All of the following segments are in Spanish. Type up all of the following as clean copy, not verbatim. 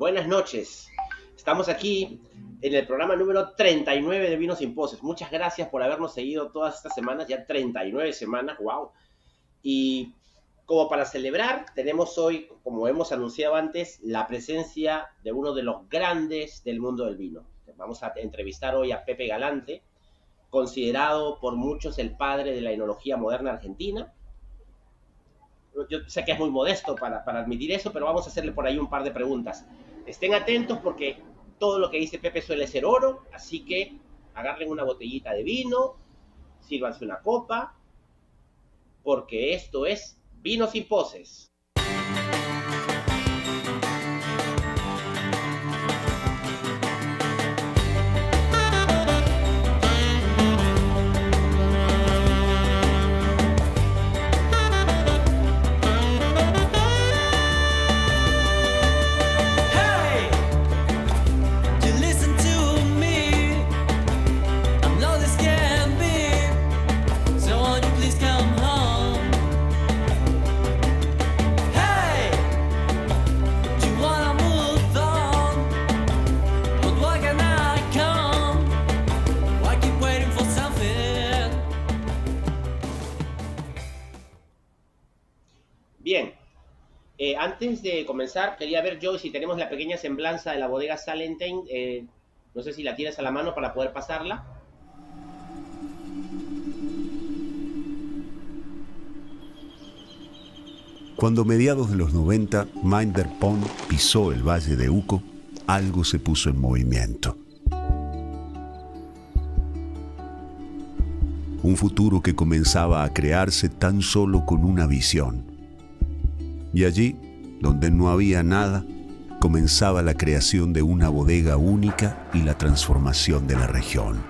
Buenas noches. Estamos aquí en el programa número 39 de Vinos sin Poses. Muchas gracias por habernos seguido todas estas semanas, ya 39 semanas, wow. Y como para celebrar, tenemos hoy, como hemos anunciado antes, la presencia de uno de los grandes del mundo del vino. Vamos a entrevistar hoy a Pepe Galante, considerado por muchos el padre de la enología moderna argentina. Yo sé que es muy modesto para admitir eso, pero vamos a hacerle por ahí un par de preguntas. Estén atentos porque todo lo que dice Pepe suele ser oro, así que agarren una botellita de vino, sírvanse una copa, porque esto es Vino sin Poses. Bien, antes de comenzar, quería ver, Joe, si tenemos la pequeña semblanza de la bodega Salentine. No sé si la tienes a la mano para poder pasarla. Cuando a mediados de los 90 Minder Pond pisó el Valle de Uco, algo se puso en movimiento. Un futuro que comenzaba a crearse tan solo con una visión. Y allí, donde no había nada, comenzaba la creación de una bodega única y la transformación de la región.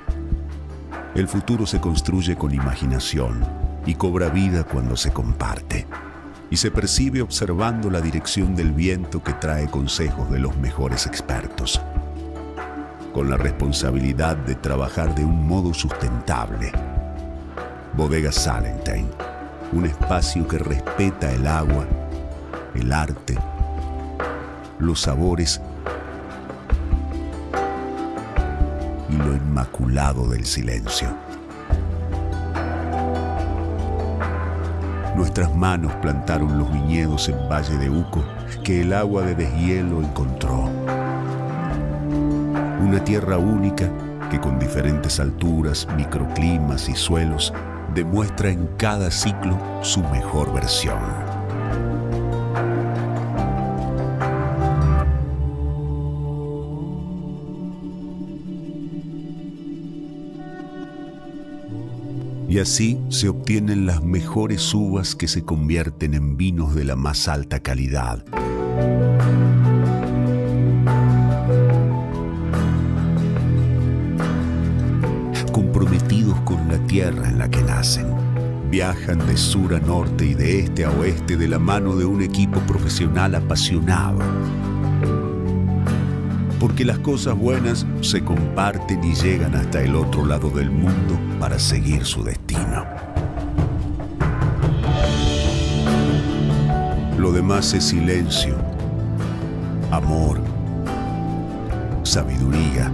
El futuro se construye con imaginación y cobra vida cuando se comparte. Y se percibe observando la dirección del viento que trae consejos de los mejores expertos, con la responsabilidad de trabajar de un modo sustentable. Bodega Salentine, un espacio que respeta el agua, el arte, los sabores y lo inmaculado del silencio. Nuestras manos plantaron los viñedos en Valle de Uco que el agua de deshielo encontró. Una tierra única que con diferentes alturas, microclimas y suelos demuestra en cada ciclo su mejor versión. Y así se obtienen las mejores uvas que se convierten en vinos de la más alta calidad. Comprometidos con la tierra en la que nacen. Viajan de sur a norte y de este a oeste de la mano de un equipo profesional apasionado. Porque las cosas buenas se comparten y llegan hasta el otro lado del mundo para seguir su destino. Lo demás es silencio, amor, sabiduría,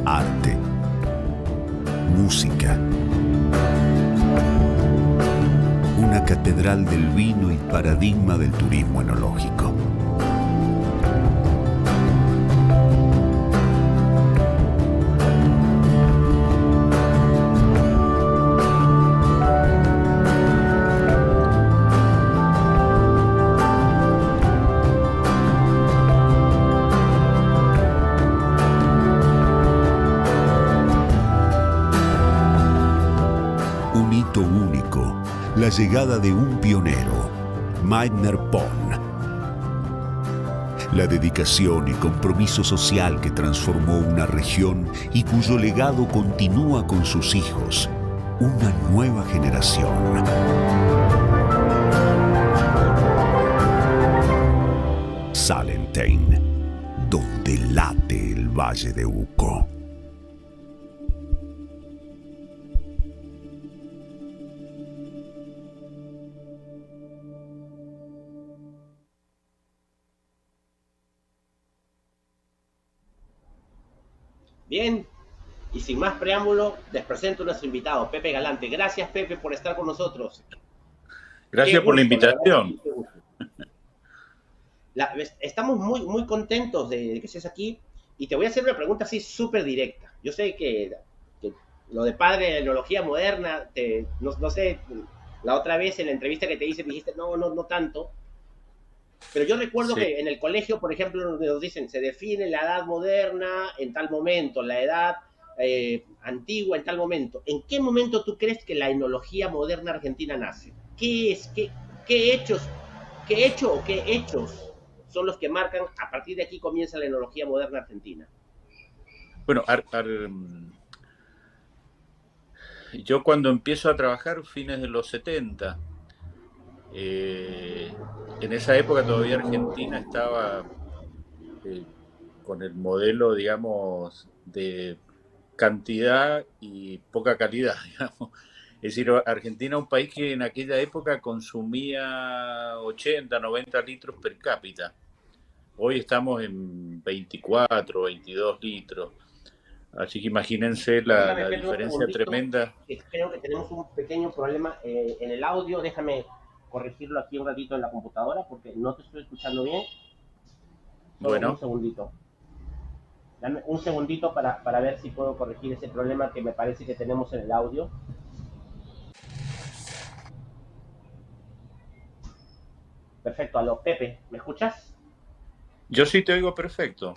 arte, música. Una catedral del vino y paradigma del turismo enológico. La llegada de un pionero, Minder Pond. La dedicación y compromiso social que transformó una región y cuyo legado continúa con sus hijos, una nueva generación. Salentine, donde late el Valle de Uco. Bien, y sin más preámbulo, les presento a nuestro invitado, Pepe Galante. Gracias, Pepe, por estar con nosotros. Qué Gracias por la gusto, la verdad que invitación. sí, qué gusto. Estamos muy contentos de que estés aquí y te voy a hacer una pregunta así súper directa. Yo sé que lo de padre de la tecnología moderna, no sé, la otra vez en la entrevista que te hice me dijiste, no tanto, pero yo recuerdo Sí. que en el colegio, por ejemplo, nos dicen, se define la edad moderna en tal momento, la edad antigua en tal momento. ¿En qué momento tú crees que la enología moderna argentina nace? ¿Qué es? ¿Qué hechos? ¿Qué hecho o qué hechos son los que marcan a partir de aquí comienza la enología moderna argentina? Bueno, yo cuando empiezo a trabajar, fines de los 70, en esa época todavía Argentina estaba eh, con el modelo, digamos, de cantidad y poca calidad, digamos. Es decir, Argentina es un país que en aquella época consumía 80, 90 litros per cápita. Hoy estamos en 24, 22 litros. Así que imagínense Permítame, la Pedro, un diferencia segundito, tremenda. que creo que tenemos un pequeño problema en el audio. Déjame corregirlo aquí un ratito en la computadora porque no te estoy escuchando bien. Solo un Bueno, segundito. Dame un segundito para ver si puedo corregir ese problema que me parece que tenemos en el audio. Perfecto, aló, Pepe, ¿me escuchas? yo sí te oigo perfecto.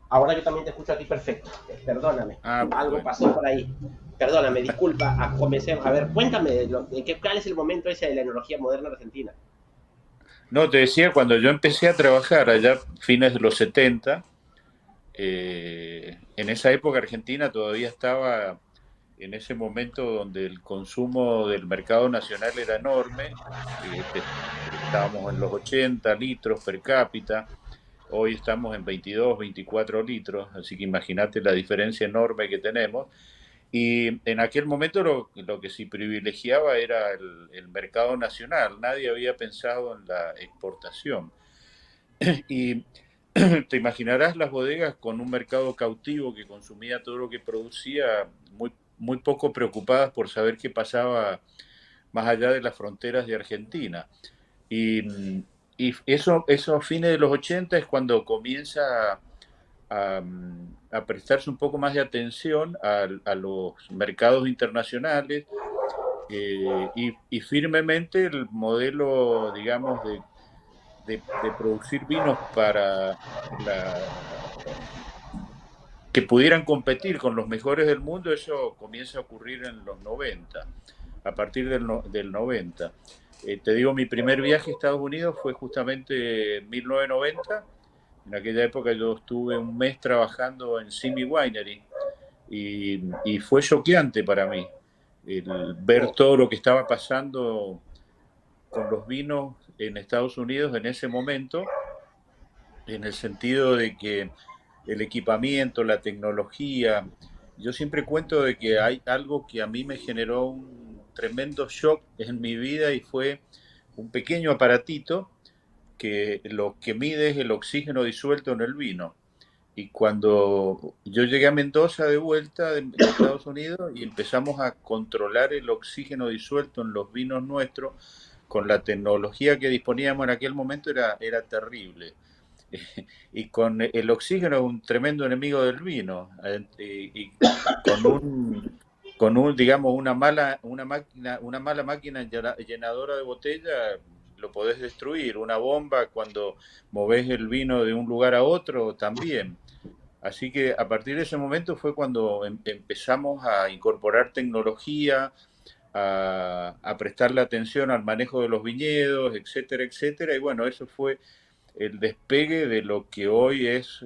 Ahora yo también te escucho a ti perfecto. Perdóname, Ah, algo bueno. pasó por ahí. Perdóname, disculpa. Comencé. A ver, cuéntame, ¿cuál es el momento ese de la enología moderna argentina? No, te decía, cuando yo empecé a trabajar allá fines de los 70, en esa época Argentina todavía estaba en ese momento donde el consumo del mercado nacional era enorme. Estábamos en los 80 litros per cápita. Hoy estamos en 22, 24 litros, así que imagínate la diferencia enorme que tenemos. Y en aquel momento lo que se privilegiaba era el mercado nacional, nadie había pensado en la exportación. Y te imaginarás las bodegas con un mercado cautivo que consumía todo lo que producía, muy poco preocupadas por saber qué pasaba más allá de las fronteras de Argentina. Y, y eso a fines de los 80 es cuando comienza a prestarse un poco más de atención a los mercados internacionales, y firmemente el modelo, digamos, de producir vinos para la, que pudieran competir con los mejores del mundo, eso comienza a ocurrir en los 90, a partir del 90. Te digo, mi primer viaje a Estados Unidos fue justamente en 1990. En aquella época yo estuve un mes trabajando en Simi Winery y fue choqueante para mí el ver Oh, todo lo que estaba pasando con los vinos en Estados Unidos en ese momento, en el sentido de que el equipamiento, la tecnología, yo siempre cuento de que hay algo que a mí me generó un tremendo shock en mi vida y fue un pequeño aparatito que lo que mide es el oxígeno disuelto en el vino. Y cuando yo llegué a Mendoza de vuelta de Estados Unidos y empezamos a controlar el oxígeno disuelto en los vinos nuestros, con la tecnología que disponíamos en aquel momento era terrible. Y con el oxígeno es un tremendo enemigo del vino. Y con digamos, una mala máquina llenadora de botella, lo podés destruir. Una bomba cuando movés el vino de un lugar a otro también. Así que a partir de ese momento fue cuando empezamos a incorporar tecnología, a prestarle atención al manejo de los viñedos, etcétera, etcétera. Y bueno, eso fue el despegue de lo que hoy es,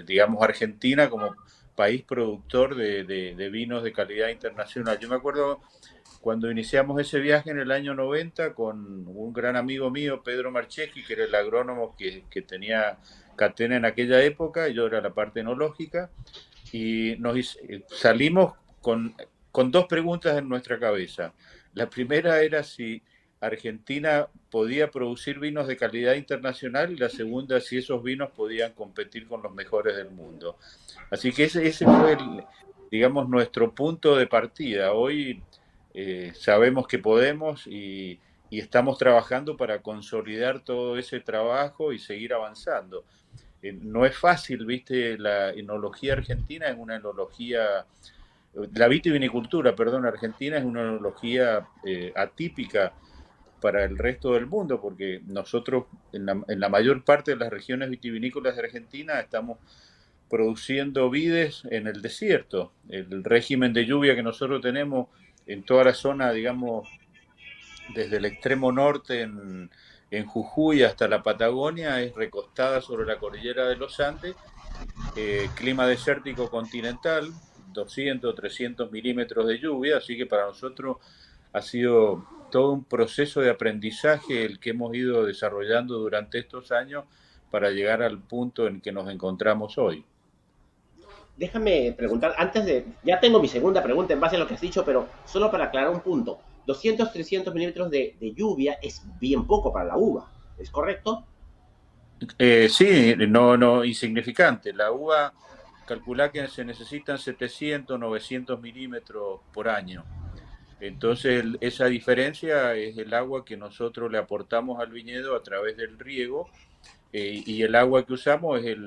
digamos, Argentina como país productor de vinos de calidad internacional. Yo me acuerdo cuando iniciamos ese viaje en el año 90 con un gran amigo mío, Pedro Marcheschi, que era el agrónomo que tenía Catena en aquella época, yo era la parte enológica, y salimos con dos preguntas en nuestra cabeza. La primera era si Argentina podía producir vinos de calidad internacional y la segunda, si esos vinos podían competir con los mejores del mundo. Así que ese fue, digamos, nuestro punto de partida. Hoy sabemos que podemos y estamos trabajando para consolidar todo ese trabajo y seguir avanzando. No es fácil, viste, la enología argentina es una enología, la vitivinicultura, perdón, argentina es una enología atípica para el resto del mundo, porque nosotros en la mayor parte de las regiones vitivinícolas de Argentina estamos produciendo vides en el desierto. El régimen de lluvia que nosotros tenemos en toda la zona, digamos, desde el extremo norte en Jujuy hasta la Patagonia, es recostada sobre la cordillera de los Andes, clima desértico continental, 200, 300 milímetros de lluvia, así que para nosotros ha sido todo un proceso de aprendizaje el que hemos ido desarrollando durante estos años para llegar al punto en que nos encontramos hoy. Déjame preguntar, ya tengo mi segunda pregunta en base a lo que has dicho, pero solo para aclarar un punto. 200, 300 milímetros de lluvia es bien poco para la uva, ¿es correcto? Sí, no, insignificante. La uva calcula que se necesitan 700, 900 milímetros por año. Entonces, esa diferencia es el agua que nosotros le aportamos al viñedo a través del riego, y el agua que usamos es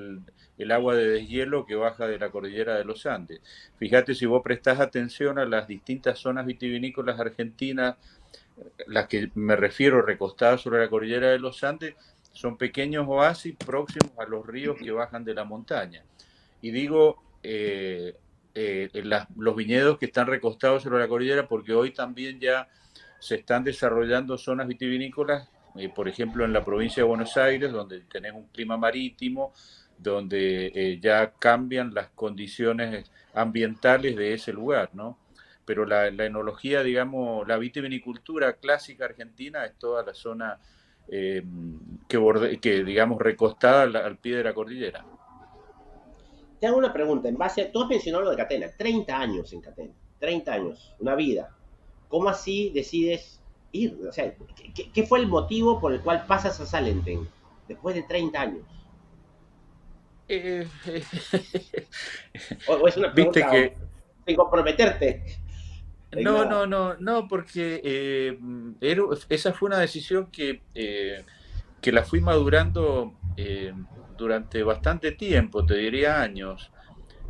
el agua de deshielo que baja de la cordillera de los Andes. Fíjate, si vos prestás atención a las distintas zonas vitivinícolas argentinas, las que me refiero recostadas sobre la cordillera de los Andes, son pequeños oasis próximos a los ríos que bajan de la montaña. Y digo, los viñedos que están recostados sobre la cordillera, porque hoy también ya se están desarrollando zonas vitivinícolas, por ejemplo en la provincia de Buenos Aires, donde tenés un clima marítimo, donde ya cambian las condiciones ambientales de ese lugar, ¿no? Pero la enología, digamos, la vitivinicultura clásica argentina es toda la zona que digamos, recostada al pie de la cordillera. Te hago una pregunta, tú has mencionado lo de Catena, 30 años en Catena, 30 años, una vida. ¿Cómo así decides ir? O sea, ¿qué fue el motivo por el cual pasas a Salenten después de 30 años? Eh, O es una Viste pregunta que sin comprometerte en no, nada. no, no, no, porque esa fue una decisión que la fui madurando durante bastante tiempo, te diría años.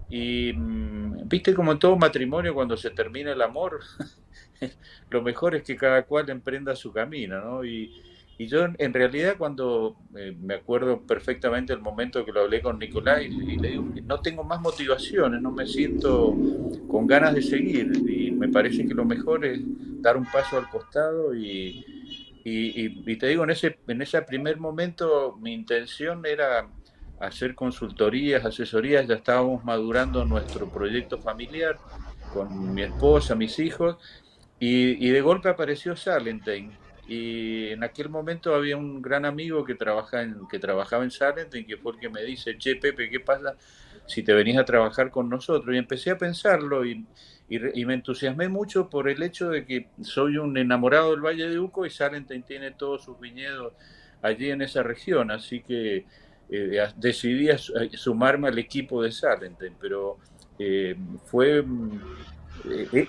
Y viste como en todo matrimonio, cuando se termina el amor, lo mejor es que cada cual emprenda su camino, ¿no? Y yo en realidad cuando me acuerdo perfectamente el momento que lo hablé con Nicolás y le digo, no tengo más motivaciones, no me siento con ganas de seguir y me parece que lo mejor es dar un paso al costado y te digo, en ese primer momento mi intención era hacer consultorías, asesorías, ya estábamos madurando nuestro proyecto familiar con mi esposa, mis hijos, y de golpe apareció Salentine. Y en aquel momento había un gran amigo que trabajaba en Salentine, que fue el que me dice, che, Pepe, ¿qué pasa si te venís a trabajar con nosotros? Y empecé a pensarlo y me entusiasmé mucho por el hecho de que soy un enamorado del Valle de Uco y Salentine tiene todos sus viñedos allí en esa región, así que decidí sumarme al equipo de Salentine, pero eh, fue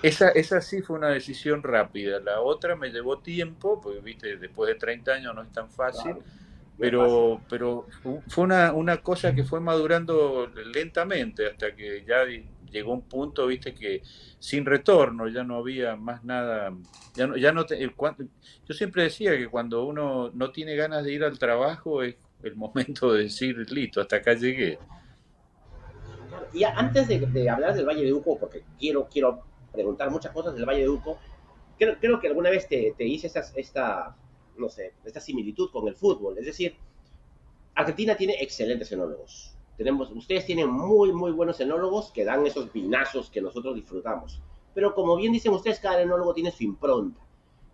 esa sí fue una decisión rápida. La otra me llevó tiempo, porque viste, después de 30 años no es tan fácil, Claro, no es fácil. pero fue una cosa que fue madurando lentamente hasta que ya llegó un punto, viste, que sin retorno, ya no había más nada. Ya no yo siempre decía que cuando uno no tiene ganas de ir al trabajo es el momento de decir, listo, hasta acá llegué. Y antes de hablar del Valle de Uco, porque quiero preguntar muchas cosas del Valle de Uco, creo que alguna vez te hice no sé, esta similitud con el fútbol. Es decir, Argentina tiene excelentes enólogos. Ustedes tienen muy, muy buenos enólogos que dan esos vinazos que nosotros disfrutamos. Pero como bien dicen ustedes, cada enólogo tiene su impronta.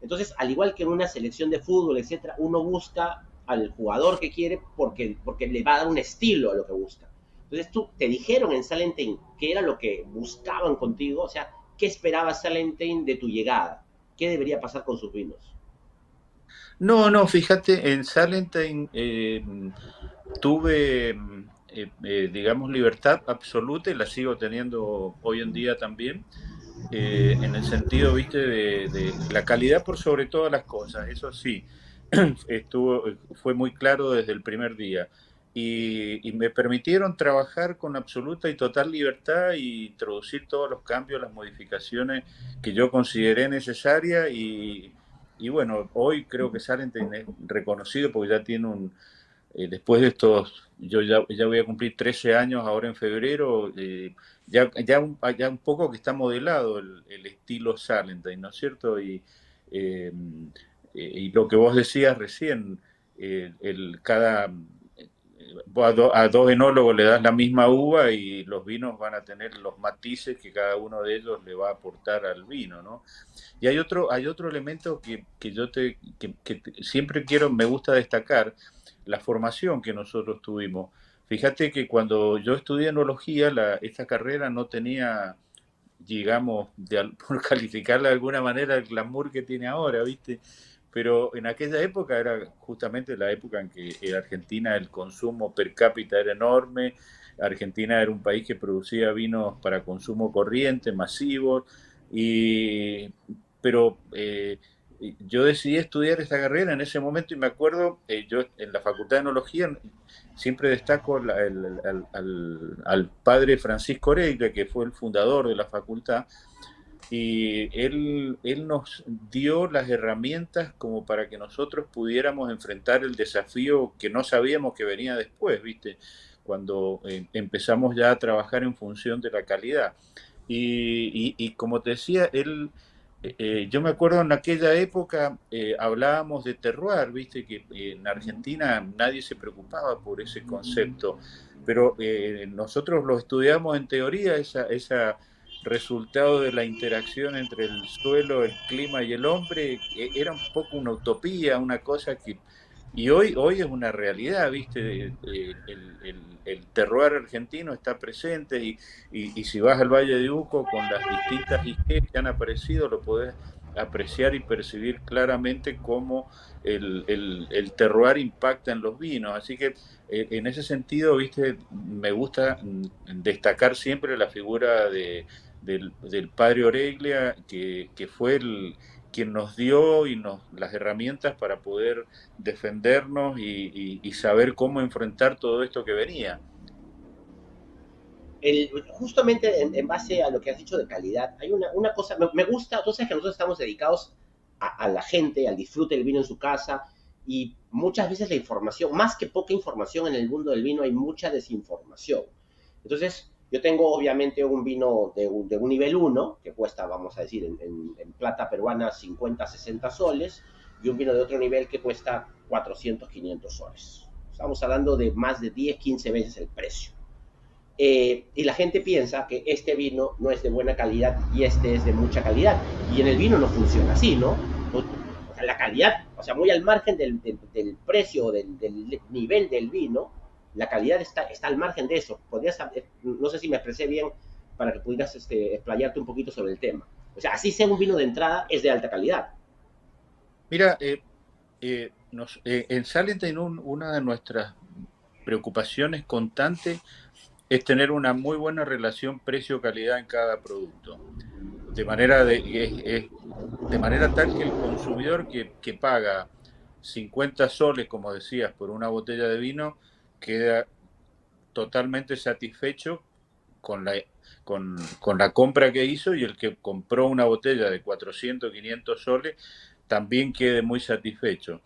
Entonces, al igual que en una selección de fútbol, etcétera, uno busca al jugador que quiere porque le va a dar un estilo a lo que busca. Entonces, te dijeron en Salentine qué era lo que buscaban contigo, o sea, qué esperaba Salentine de tu llegada, qué debería pasar con sus vinos. No, no, fíjate, en Salentine tuve, digamos, libertad absoluta y la sigo teniendo hoy en día también, en el sentido, viste, de la calidad por sobre todas las cosas, eso sí, fue muy claro desde el primer día. Y me permitieron trabajar con absoluta y total libertad y introducir todos los cambios, las modificaciones que yo consideré necesarias y bueno, hoy creo que Salentine es reconocido porque ya tiene después de estos, ya voy a cumplir 13 años ahora en febrero, ya un poco que está modelado el estilo Salentine, ¿no es cierto? Eh, y lo que vos decías recién, a dos enólogos le das la misma uva y los vinos van a tener los matices que cada uno de ellos le va a aportar al vino, ¿no? Y hay otro elemento que siempre me gusta destacar, la formación que nosotros tuvimos. Fíjate que cuando yo estudié enología, esta carrera no tenía, digamos, por calificarla de alguna manera, el glamour que tiene ahora, ¿viste? Pero en aquella época era justamente la época en que en Argentina el consumo per cápita era enorme. Argentina era un país que producía vinos para consumo corriente, masivos, y, pero yo decidí estudiar esta carrera en ese momento y me acuerdo, yo en la Facultad de Enología siempre destaco al padre Francisco Oreille, que fue el fundador de la facultad, y él nos dio las herramientas como para que nosotros pudiéramos enfrentar el desafío que no sabíamos que venía después, ¿viste? Cuando empezamos ya a trabajar en función de la calidad. Y como te decía, yo me acuerdo en aquella época hablábamos de terroir, viste que en Argentina nadie se preocupaba por ese concepto, pero nosotros lo estudiamos en teoría, esa resultado de la interacción entre el suelo, el clima y el hombre, era un poco una utopía, una cosa que... Y hoy es una realidad, ¿viste? El terroir argentino está presente y si vas al Valle de Uco con las distintas IGs que han aparecido, lo podés apreciar y percibir claramente cómo el terroir impacta en los vinos. Así que en ese sentido, ¿viste? Me gusta destacar siempre la figura del padre Oreglia, que fue quien nos dio las herramientas para poder defendernos y saber cómo enfrentar todo esto que venía. Justamente en base a lo que has dicho de calidad, hay una cosa, me gusta, entonces que nosotros estamos dedicados a la gente, al disfrute del vino en su casa, y muchas veces la información, más que poca información en el mundo del vino, hay mucha desinformación. Entonces, yo tengo obviamente un vino de un nivel uno que cuesta, vamos a decir, en plata peruana 50, 60 soles, y un vino de otro nivel que cuesta 400, 500 soles. Estamos hablando de más de 10, 15 veces el precio. Y la gente piensa que este vino no es de buena calidad y este es de mucha calidad. Y en el vino no funciona así, ¿no? O sea, la calidad, o sea, muy al margen del precio, del nivel del vino, la calidad está al margen de eso. Podrías, no sé si me expresé bien para que pudieras explayarte un poquito sobre el tema. O sea, así sea un vino de entrada, es de alta calidad. Mira, en Salentine una de nuestras preocupaciones constantes es tener una muy buena relación precio-calidad en cada producto. De manera, de manera tal que el consumidor que paga 50 soles, como decías, por una botella de vino, queda totalmente satisfecho con con la compra que hizo, y el que compró una botella de 400, 500 soles también quede muy satisfecho.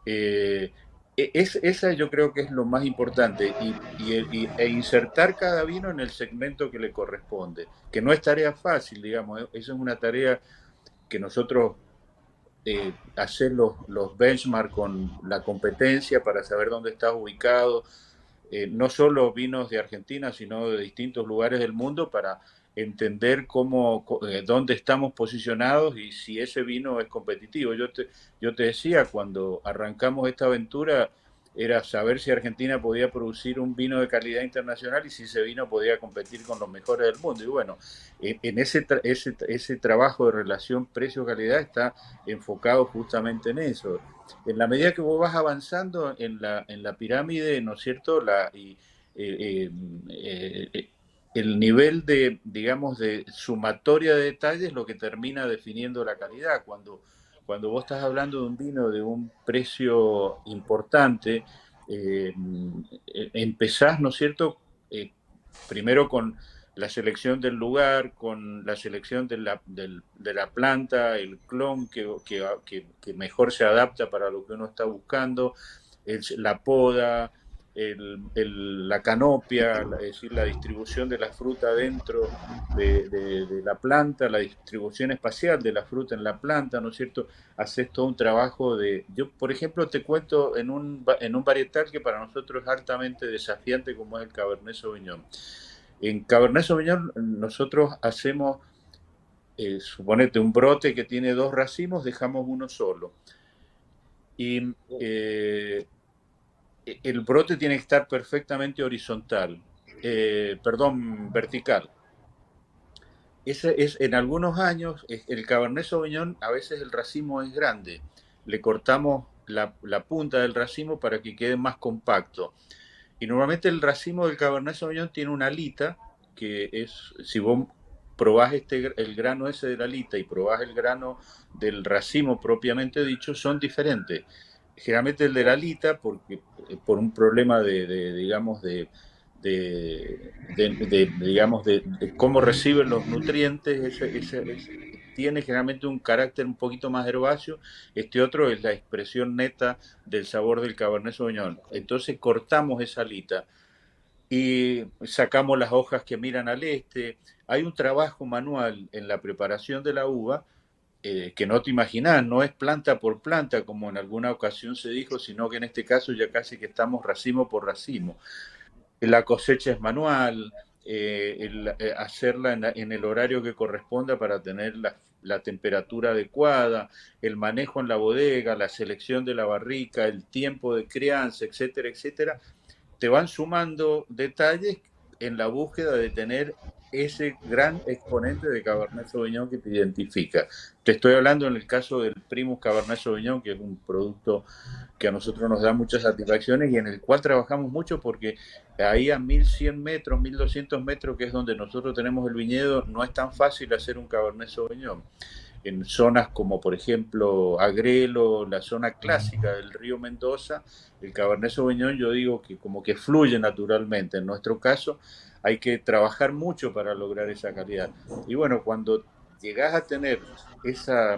Eh, Esa yo creo que es lo más importante e insertar cada vino en el segmento que le corresponde, que no es tarea fácil, digamos, eso es una tarea que nosotros hacer los benchmarks con la competencia para saber dónde estás ubicado, no solo vinos de Argentina, sino de distintos lugares del mundo para entender dónde estamos posicionados y si ese vino es competitivo. Yo te decía, cuando arrancamos esta aventura, era saber si Argentina podía producir un vino de calidad internacional y si ese vino podía competir con los mejores del mundo. Y bueno, en ese trabajo de relación precio-calidad está enfocado justamente en eso. En la medida que vos vas avanzando en la pirámide, ¿no es cierto? Eh, eh, eh, el nivel de, digamos, de sumatoria de detalles es lo que termina definiendo la calidad. Cuando vos estás hablando de un vino de un precio importante, eh, empezás, ¿no es cierto? Primero con la selección del lugar, con la selección de la planta, el clon que mejor se adapta para lo que uno está buscando, la poda, la canopia, es decir, la distribución de la fruta dentro de la planta, la distribución espacial de la fruta en la planta, ¿no es cierto? Haces todo un trabajo de... Yo, por ejemplo, te cuento en un varietal que para nosotros es altamente desafiante como es el Cabernet Sauvignon. En Cabernet Sauvignon nosotros hacemos, suponete, un brote que tiene 2 racimos, dejamos uno solo. Y el brote tiene que estar perfectamente horizontal, perdón, vertical. En algunos años, el Cabernet Sauvignon, a veces el racimo es grande. Le cortamos la punta del racimo para que quede más compacto. Y normalmente el racimo del Cabernet Sauvignon tiene una alita, que es, si vos probás el grano ese de la alita y probás el grano del racimo propiamente dicho, son diferentes. Generalmente el de la alita, por un problema digamos, digamos, de cómo reciben los nutrientes, tiene generalmente un carácter un poquito más herbáceo. Este otro es la expresión neta del sabor del Cabernet Sauvignon. Entonces cortamos esa alita y sacamos las hojas que miran al este. Hay un trabajo manual en la preparación de la uva que no te imaginas, no es planta por planta como en alguna ocasión se dijo, sino que en este caso ya casi que estamos racimo por racimo. La cosecha es manual, hacerla en el horario que corresponda para tener la temperatura adecuada, el manejo en la bodega, la selección de la barrica, el tiempo de crianza, etcétera, etcétera, te van sumando detalles en la búsqueda de tener ese gran exponente de Cabernet Sauvignon que te identifica. Te estoy hablando en el caso del Primus Cabernet Sauvignon, que es un producto que a nosotros nos da muchas satisfacciones y en el cual trabajamos mucho porque ahí a 1100 metros, 1200 metros, que es donde nosotros tenemos el viñedo, no es tan fácil hacer un Cabernet Sauvignon. En zonas como por ejemplo Agrelo, la zona clásica del río Mendoza, el Cabernet Sauvignon yo digo que como que fluye naturalmente. En nuestro caso hay que trabajar mucho para lograr esa calidad. Y bueno, cuando llegas a tener esa,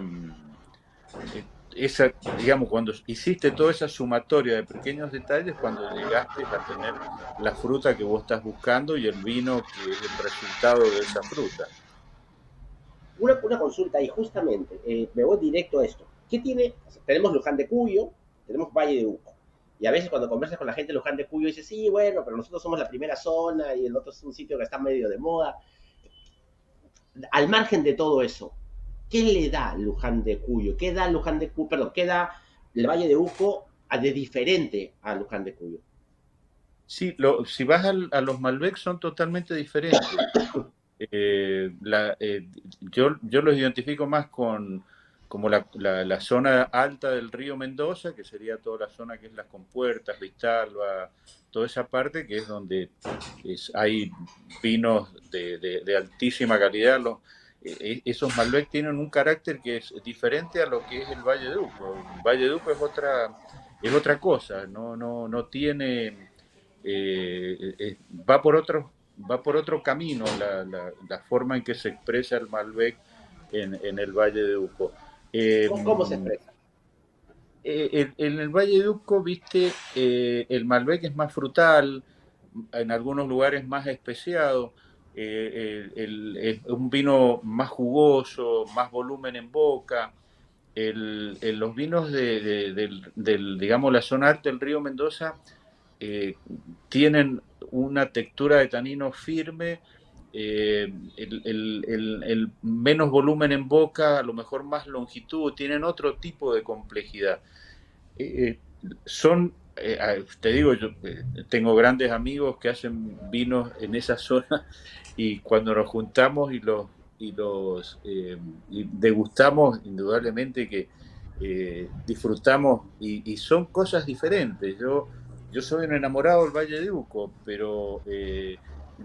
digamos, cuando hiciste toda esa sumatoria de pequeños detalles, cuando llegaste a tener la fruta que vos estás buscando y el vino que es el resultado de esa fruta. Una consulta ahí, justamente, me voy directo a esto. ¿Qué tiene? O sea, tenemos Luján de Cuyo, tenemos Valle de Uco. Y a veces cuando conversas con la gente de Luján de Cuyo, dice, sí, bueno, pero nosotros somos la primera zona y el otro es un sitio que está medio de moda. Al margen de todo eso, ¿qué le da Luján de Cuyo? ¿Qué da Luján de Cuyo? Perdón, ¿qué da el Valle de Uco de diferente a Luján de Cuyo? Sí, si vas a los Malbec son totalmente diferentes. Eh, la, eh, yo los identifico más con como la zona alta del río Mendoza, que sería toda la zona que es las compuertas, Vistalba, toda esa parte que es donde hay vinos de altísima calidad. Esos Malbec tienen un carácter que es diferente a lo que es el Valle de Uco. El Valle de Uco es otra cosa, no tiene, va por otro camino la forma en que se expresa el Malbec en el Valle de Uco. ¿Cómo se expresa? En el Valle de Uco, viste, el Malbec es más frutal, en algunos lugares más especiado, es un vino más jugoso, más volumen en boca. Los vinos digamos, la zona alta del río Mendoza eh, tienen una textura de tanino firme, el menos volumen en boca, a lo mejor más longitud, tienen otro tipo de complejidad. Son te digo, yo tengo grandes amigos que hacen vinos en esa zona y cuando nos juntamos y degustamos, indudablemente que disfrutamos y son cosas diferentes. Yo soy un enamorado del Valle de Uco, pero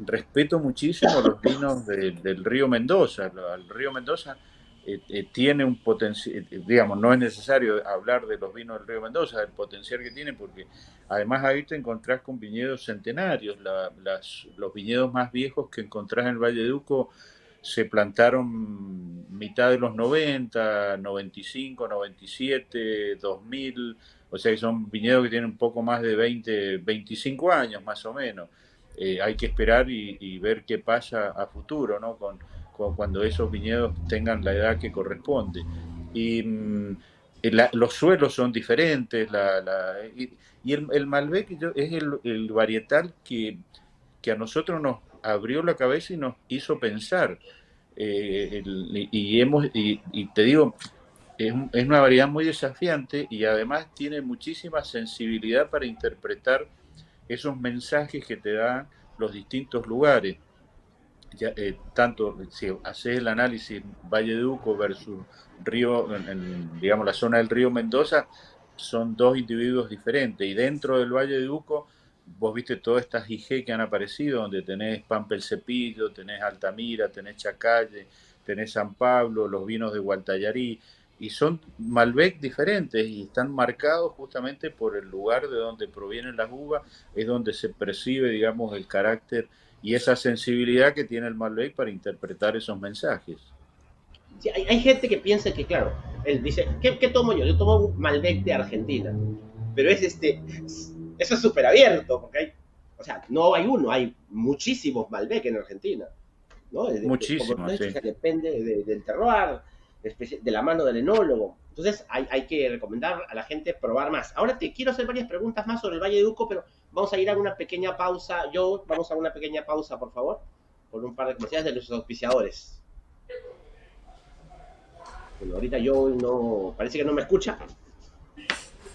respeto muchísimo los vinos del río Mendoza. El río Mendoza tiene un potencial, digamos, no es necesario hablar de los vinos del río Mendoza, del potencial que tienen, porque además ahí te encontrás con viñedos centenarios. Los viñedos más viejos que encontrás en el Valle de Uco se plantaron mitad de los 90, 95, 97, 2000, o sea que son viñedos que tienen un poco más de 20, 25 años más o menos. Hay que esperar y ver qué pasa a futuro, ¿no? Cuando esos viñedos tengan la edad que corresponde. Y los suelos son diferentes, y el Malbec es el varietal que a nosotros nos abrió la cabeza y nos hizo pensar. Y te digo, es una variedad muy desafiante y además tiene muchísima sensibilidad para interpretar esos mensajes que te dan los distintos lugares. Tanto si haces el análisis Valle de Uco versus río, digamos la zona del río Mendoza, son dos individuos diferentes, y dentro del Valle de Uco vos viste todas estas IG que han aparecido, donde tenés Pampa el Cepillo, tenés Altamira, tenés Chacalle, tenés San Pablo, los vinos de Gualtallarí, y son Malbec diferentes y están marcados justamente por el lugar de donde provienen las uvas, es donde se percibe, digamos, el carácter y esa sensibilidad que tiene el Malbec para interpretar esos mensajes. Sí, hay gente que piensa que, claro, él dice, ¿qué tomo yo? Yo tomo un Malbec de Argentina, pero eso es súper abierto, porque o sea, no hay uno, hay muchísimos Malbec en Argentina, ¿no? Muchísimo, sí. sí. Depende del terroir, de la mano del enólogo. Entonces hay que recomendar a la gente probar más. Ahora te quiero hacer varias preguntas más sobre el Valle de Uco, pero vamos a ir a una pequeña pausa. Vamos a una pequeña pausa, por favor, por un par de comerciales de nuestros auspiciadores. Bueno, ahorita parece que no me escucha.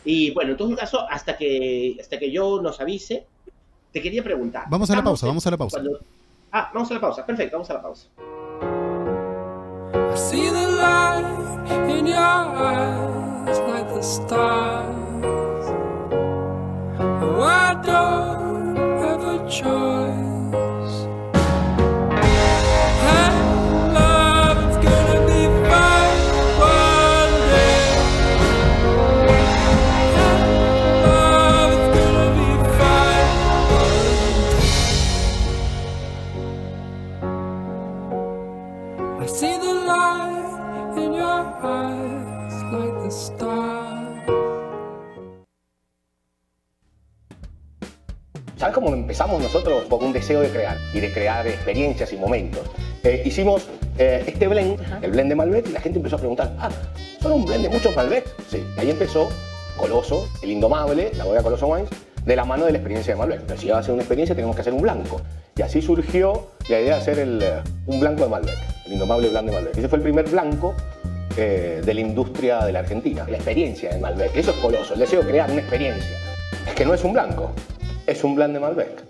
Y bueno, en todo caso, hasta que yo nos avise, te quería preguntar. Vamos a la pausa. Vamos a la pausa, perfecto, vamos a la pausa. I see the light in your eyes like the stars. Oh, I don't have a choice. And love's gonna be fine one day. And love's gonna be fine one day. I see the light in your eyes like the stars. ¿Sabes cómo empezamos nosotros? Con un deseo de crear y de crear experiencias y momentos. Hicimos este blend, el blend de Malbec, y la gente empezó a preguntar, ¿son un blend de muchos Malbec? Sí, ahí empezó Coloso, el Indomable, la bodega Coloso Wines, de la mano de la experiencia de Malbec. Pero si iba a hacer una experiencia, tenemos que hacer un blanco. Y así surgió la idea de hacer un blanco de Malbec, el Indomable Blanc de Malbec. Ese fue el primer blanco de la industria de la Argentina, la experiencia de Malbec. Eso es Coloso, el deseo de crear una experiencia. Es que no es un blanco, es un blend de Malbec.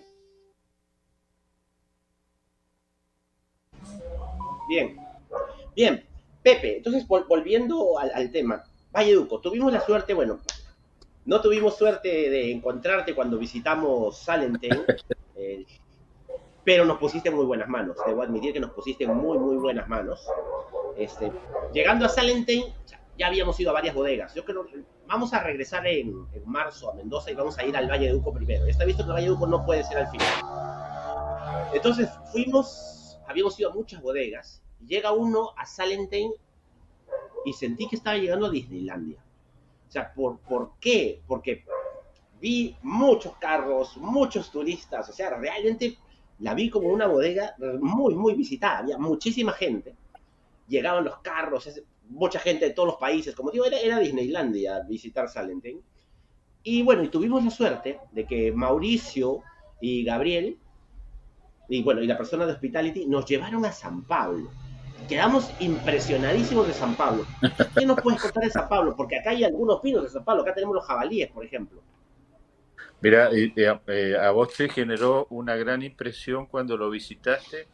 Bien. Pepe, entonces volviendo al tema, Valle de Uco, tuvimos la suerte, bueno, no tuvimos suerte de encontrarte cuando visitamos Salentein, pero nos pusiste en muy buenas manos, debo admitir que nos pusiste en muy, muy buenas manos. Llegando a Salentein, ya habíamos ido a varias bodegas. Yo creo que vamos a regresar en marzo a Mendoza y vamos a ir al Valle de Uco primero. Ya está visto que el Valle de Uco no puede ser al final. Entonces habíamos ido a muchas bodegas, y llega uno a Salentein y sentí que estaba llegando a Disneylandia. O sea, ¿por qué? Porque vi muchos carros, muchos turistas, o sea, realmente la vi como una bodega muy, muy visitada, había muchísima gente, llegaban los carros, mucha gente de todos los países, como digo, era Disneylandia visitar Salentein. Y bueno, y tuvimos la suerte de que Mauricio y Gabriel, y la persona de Hospitality, nos llevaron a San Pablo. Quedamos impresionadísimos de San Pablo. ¿Qué nos puedes contar de San Pablo? Porque acá hay algunos vinos de San Pablo, acá tenemos los jabalíes, por ejemplo. Mira, a vos te generó una gran impresión cuando lo visitaste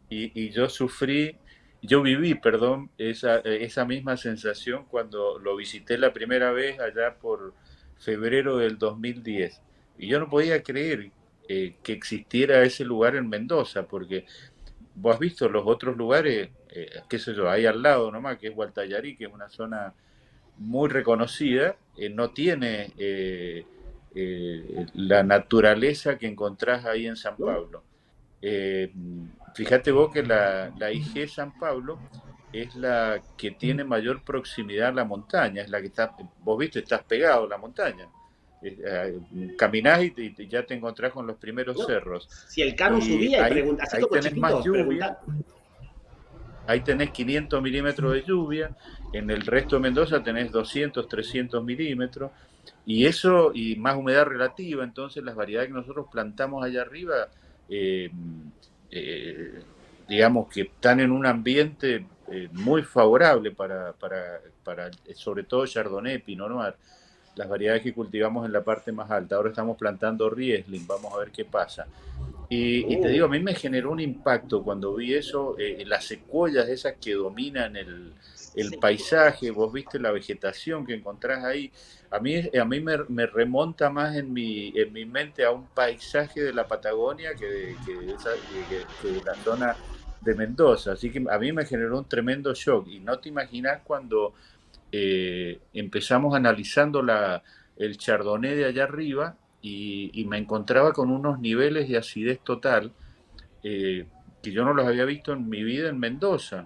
y yo viví, perdón, esa misma sensación cuando lo visité la primera vez allá por febrero del 2010. Y yo no podía creer que existiera ese lugar en Mendoza, porque vos has visto los otros lugares, qué sé yo, ahí al lado nomás, que es Gualtallarí, que es una zona muy reconocida, no tiene la naturaleza que encontrás ahí en San ¿no? Pablo. Eh, Fíjate vos que la IG San Pablo es la que tiene mayor proximidad a la montaña, es la que está, vos viste, estás pegado a la montaña. Caminás y ya te encontrás con los primeros ¿No? cerros. Si el carro Y subía y pregunta, así ahí como tenés más chiquitos, lluvia, pregunta, ahí tenés 500 milímetros de lluvia, en el resto de Mendoza tenés 200, 300 milímetros, y eso, y más humedad relativa, entonces las variedades que nosotros plantamos allá arriba, eh, eh, digamos que están en un ambiente muy favorable para sobre todo Chardonnay, Pinot Noir, las variedades que cultivamos en la parte más alta. Ahora estamos plantando Riesling, vamos a ver qué pasa. Y te digo, a mí me generó un impacto cuando vi eso, las secuoyas esas que dominan el sí, paisaje, vos viste la vegetación que encontrás ahí. A mí me remonta más en mi mente a un paisaje de la Patagonia que de la zona de Mendoza. Así que a mí me generó un tremendo shock. Y no te imaginas cuando empezamos analizando el chardonnay de allá arriba y me encontraba con unos niveles de acidez total eh, que yo no los había visto en mi vida en Mendoza.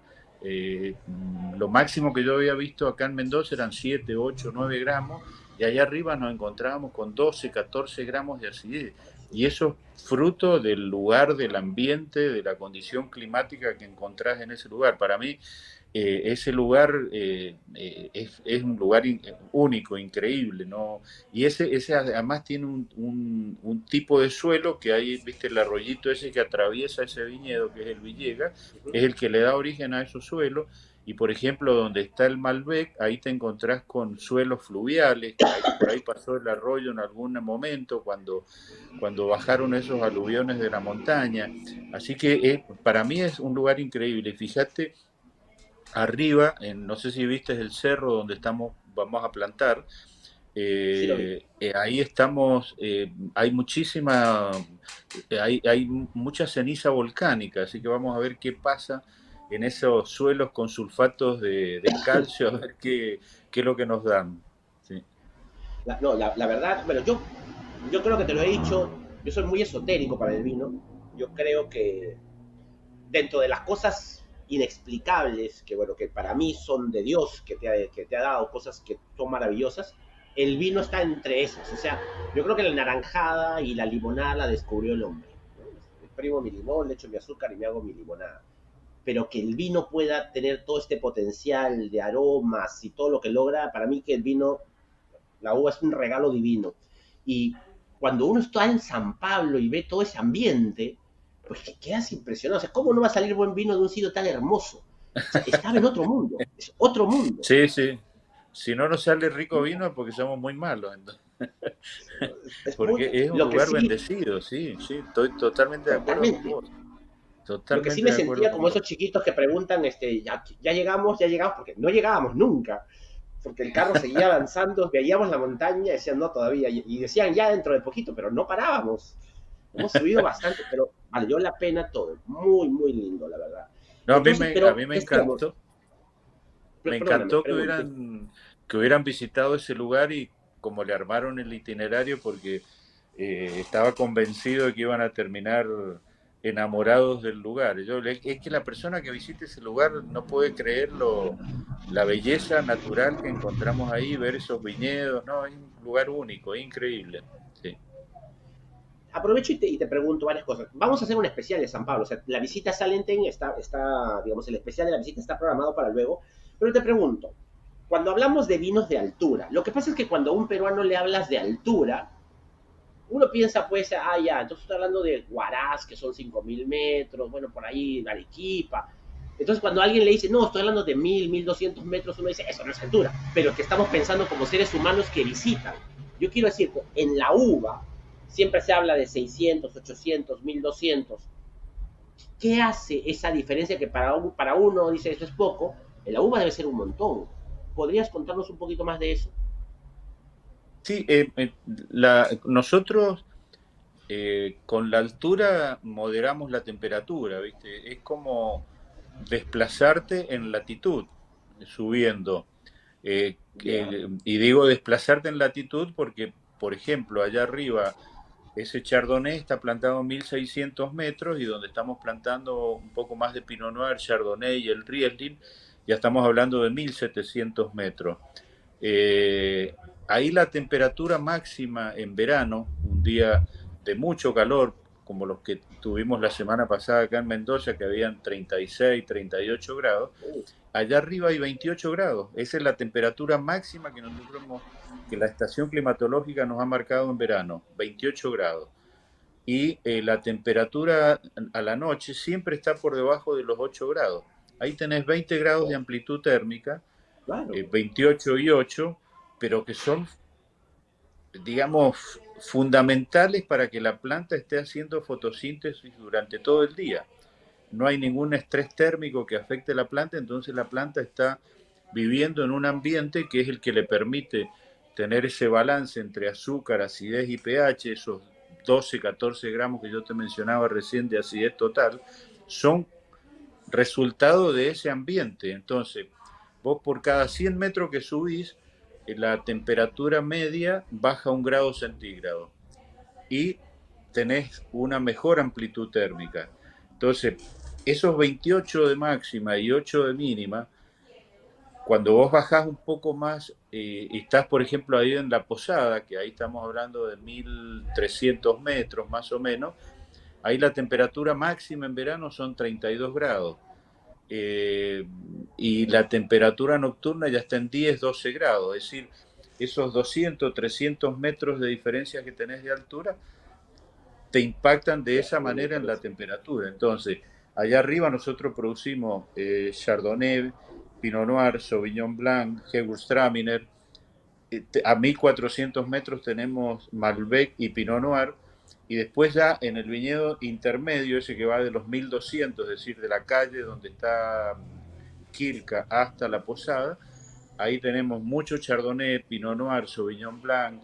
Lo máximo que yo había visto acá en Mendoza eran 7, 8, 9 gramos y allá arriba nos encontrábamos con 12, 14 gramos de acidez. Y eso es fruto del lugar, del ambiente, de la condición climática que encontrás en ese lugar. Para mí, ese lugar es un lugar único, increíble, ¿no? Y ese además tiene un tipo de suelo que hay, viste, el arroyito ese que atraviesa ese viñedo, que es el Villega, es el que le da origen a esos suelos. Y por ejemplo, donde está el Malbec, ahí te encontrás con suelos fluviales, por ahí pasó el arroyo en algún momento cuando bajaron esos aluviones de la montaña. Así que para mí es un lugar increíble. Fíjate arriba, no sé si viste el cerro donde vamos a plantar, sí lo vi. ahí estamos, hay mucha ceniza volcánica, así que vamos a ver qué pasa en esos suelos con sulfatos de calcio, a ver qué es lo que nos dan. Sí. No, la verdad, bueno, yo creo que te lo he dicho, yo soy muy esotérico para el vino. Yo creo que dentro de las cosas inexplicables, que bueno, que para mí son de Dios, que te ha dado cosas que son maravillosas, el vino está entre esas. O sea, yo creo que la naranjada y la limonada la descubrió el hombre, ¿no? Exprimo mi limón, le echo mi azúcar y me hago mi limonada. Pero que el vino pueda tener todo este potencial de aromas y todo lo que logra, para mí que el vino, la uva es un regalo divino. Y cuando uno está en San Pablo y ve todo ese ambiente, pues que quedas impresionado. O sea, ¿cómo no va a salir buen vino de un sitio tan hermoso? O sea, estaba en otro mundo, es otro mundo. Sí, sí. Si no nos sale rico vino es porque somos muy malos, entonces. Es muy, Porque es un lo que lugar sí, bendecido, sí, sí, estoy totalmente de acuerdo con totalmente. vos. Lo que sí Totalmente me de acuerdo sentía con como vos. esos chiquitos que preguntan, ya llegamos, porque no llegábamos nunca. Porque el carro seguía avanzando, veíamos la montaña, decían no todavía, y decían ya dentro de poquito, pero no parábamos. Hemos subido bastante, pero valió la pena todo. Muy, muy lindo, la verdad. No, Entonces, a pero mí decíamos, me perdóname, encantó pregunte. que hubieran visitado ese lugar y como le armaron el itinerario porque estaba convencido de que iban a terminar enamorados del lugar. Es que la persona que visite ese lugar no puede creer la belleza natural que encontramos ahí, ver esos viñedos, no, es un lugar único, es increíble. Sí. Aprovecho y te pregunto varias cosas. Vamos a hacer un especial de San Pablo. O sea, la visita a Salenten digamos, el especial de la visita está programado para luego. Pero te pregunto, cuando hablamos de vinos de altura, lo que pasa es que cuando a un peruano le hablas de altura, uno piensa, pues, ya, entonces estoy hablando de Huaraz, que son 5.000 metros, bueno, por ahí, Arequipa. Entonces, cuando alguien le dice, no, estoy hablando de 1.000, 1.200 metros, uno dice, eso no es altura. Pero que estamos pensando como seres humanos que visitan. Yo quiero decir que en la uva siempre se habla de 600, 800, 1200. ¿Qué hace esa diferencia que para uno dice eso es poco? En la uva debe ser un montón. ¿Podrías contarnos un poquito más de eso? Sí, nosotros con la altura moderamos la temperatura, ¿viste? Es como desplazarte en latitud, subiendo. Ya. Y digo desplazarte en latitud porque, por ejemplo, allá arriba, ese Chardonnay está plantado a 1600 metros y donde estamos plantando un poco más de Pinot Noir, Chardonnay y el Riesling, ya estamos hablando de 1700 metros. Eh, Ahí la temperatura máxima en verano, un día de mucho calor, como los que tuvimos la semana pasada acá en Mendoza, que habían 36, 38 grados, allá arriba hay 28 grados. Esa es la temperatura máxima que nosotros que la estación climatológica nos ha marcado en verano, 28 grados. Y la temperatura a la noche siempre está por debajo de los 8 grados. Ahí tenés 20 grados de amplitud térmica, Claro. 28 y 8, pero que son, digamos, fundamentales para que la planta esté haciendo fotosíntesis durante todo el día. No hay ningún estrés térmico que afecte a la planta, entonces la planta está viviendo en un ambiente que es el que le permite tener ese balance entre azúcar, acidez y pH, esos 12, 14 gramos que yo te mencionaba recién de acidez total, son resultado de ese ambiente. Entonces, vos por cada 100 metros que subís, la temperatura media baja 1 grado centígrado y tenés una mejor amplitud térmica. Entonces, esos 28 de máxima y 8 de mínima, cuando vos bajás un poco más y estás, por ejemplo, ahí en la Posada, que ahí estamos hablando de 1300 metros más o menos, ahí la temperatura máxima en verano son 32 grados. eh, y la temperatura nocturna ya está en 10, 12 grados, es decir, esos 200, 300 metros de diferencia que tenés de altura te impactan de esa manera en la temperatura. Entonces, allá arriba nosotros producimos Chardonnay, Pinot Noir, Sauvignon Blanc, Gewürztraminer. A 1400 metros tenemos Malbec y Pinot Noir. Y después ya en el viñedo intermedio, ese que va de los 1200, es decir, de la calle donde está Quilca hasta la Posada, ahí tenemos mucho Chardonnay, Pinot Noir, Sauvignon Blanc,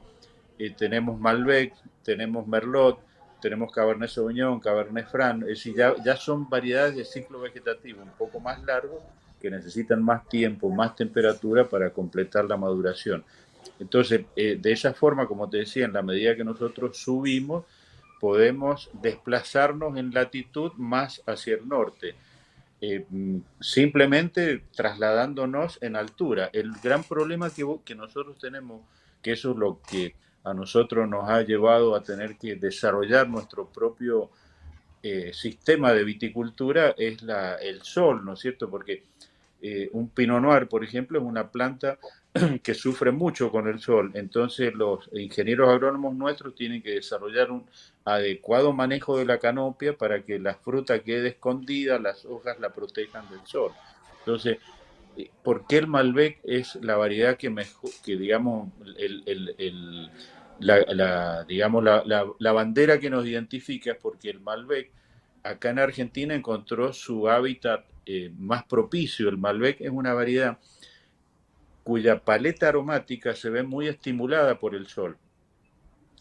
tenemos Malbec, tenemos Merlot, tenemos Cabernet Sauvignon, Cabernet Franc, es decir, ya son variedades de ciclo vegetativo un poco más largos que necesitan más tiempo, más temperatura para completar la maduración. Entonces, de esa forma, como te decía, en la medida que nosotros subimos, podemos desplazarnos en latitud más hacia el norte, simplemente trasladándonos en altura. El gran problema que nosotros tenemos, que eso es lo que a nosotros nos ha llevado a tener que desarrollar nuestro propio sistema de viticultura, es el sol, ¿no es cierto? Porque un Pinot Noir, por ejemplo, es una planta que sufre mucho con el sol. Entonces los ingenieros agrónomos nuestros tienen que desarrollar un adecuado manejo de la canopia para que la fruta quede escondida, las hojas la protejan del sol. Entonces, ¿por qué el Malbec es la variedad que mejor, que digamos, digamos la bandera que nos identifica? Es porque el Malbec acá en Argentina encontró su hábitat más propicio. El Malbec es una variedad cuya paleta aromática se ve muy estimulada por el sol.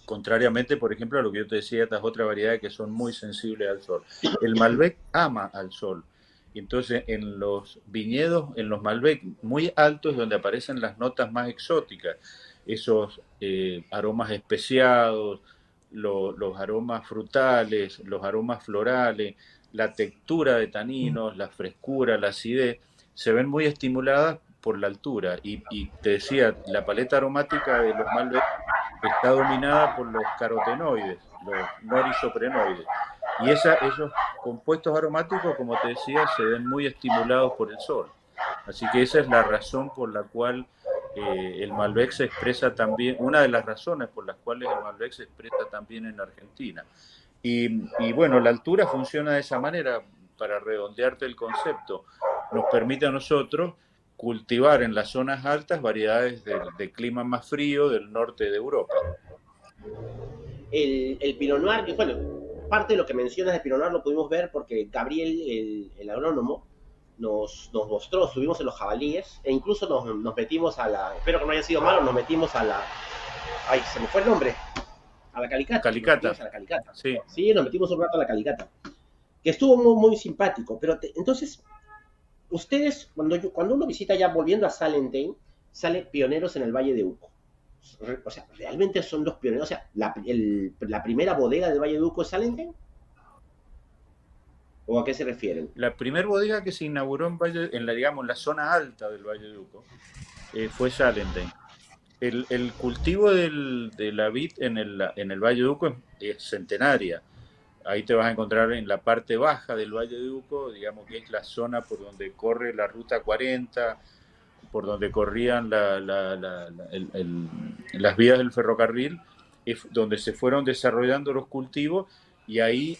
Contrariamente, por ejemplo, a lo que yo te decía, estas otras variedades que son muy sensibles al sol. El Malbec ama al sol. Entonces, en los viñedos, en los Malbec muy altos, donde aparecen las notas más exóticas, esos aromas especiados, los aromas frutales, los aromas florales, la textura de taninos, la frescura, la acidez, se ven muy estimuladas por la altura. Y te decía, la paleta aromática de los Malbec está dominada por los carotenoides, los norisoprenoides. Y esos compuestos aromáticos, como te decía, se ven muy estimulados por el sol. Así que esa es la razón por la cual el Malbec se expresa también, una de las razones por las cuales el Malbec se expresa también en Argentina. Y bueno, la altura funciona de esa manera, para redondearte el concepto. Nos permite a nosotros cultivar en las zonas altas variedades de clima más frío del norte de Europa. El Pinot Noir, que bueno, parte de lo que mencionas de Pinot Noir lo pudimos ver porque Gabriel, el agrónomo, nos mostró, estuvimos en los jabalíes e incluso nos metimos a la, espero que no haya sido malo, nos metimos a la, ay, se me fue el nombre, a la Calicata. Calicata. A la Calicata. Sí. Sí, nos metimos un rato a la Calicata, que estuvo muy, muy simpático, pero entonces, ustedes, cuando uno visita ya, volviendo a Salentine, sale Pioneros en el Valle de Uco. O sea, realmente son los pioneros, o sea, la primera bodega del Valle de Uco es Salentine. ¿O a qué se refieren? La primera bodega que se inauguró en la zona alta del Valle de Uco fue Salentine. El cultivo de la vid en el Valle de Uco es centenaria. Ahí te vas a encontrar en la parte baja del Valle de Uco, digamos que es la zona por donde corre la Ruta 40, por donde corrían las vías del ferrocarril, donde se fueron desarrollando los cultivos, y ahí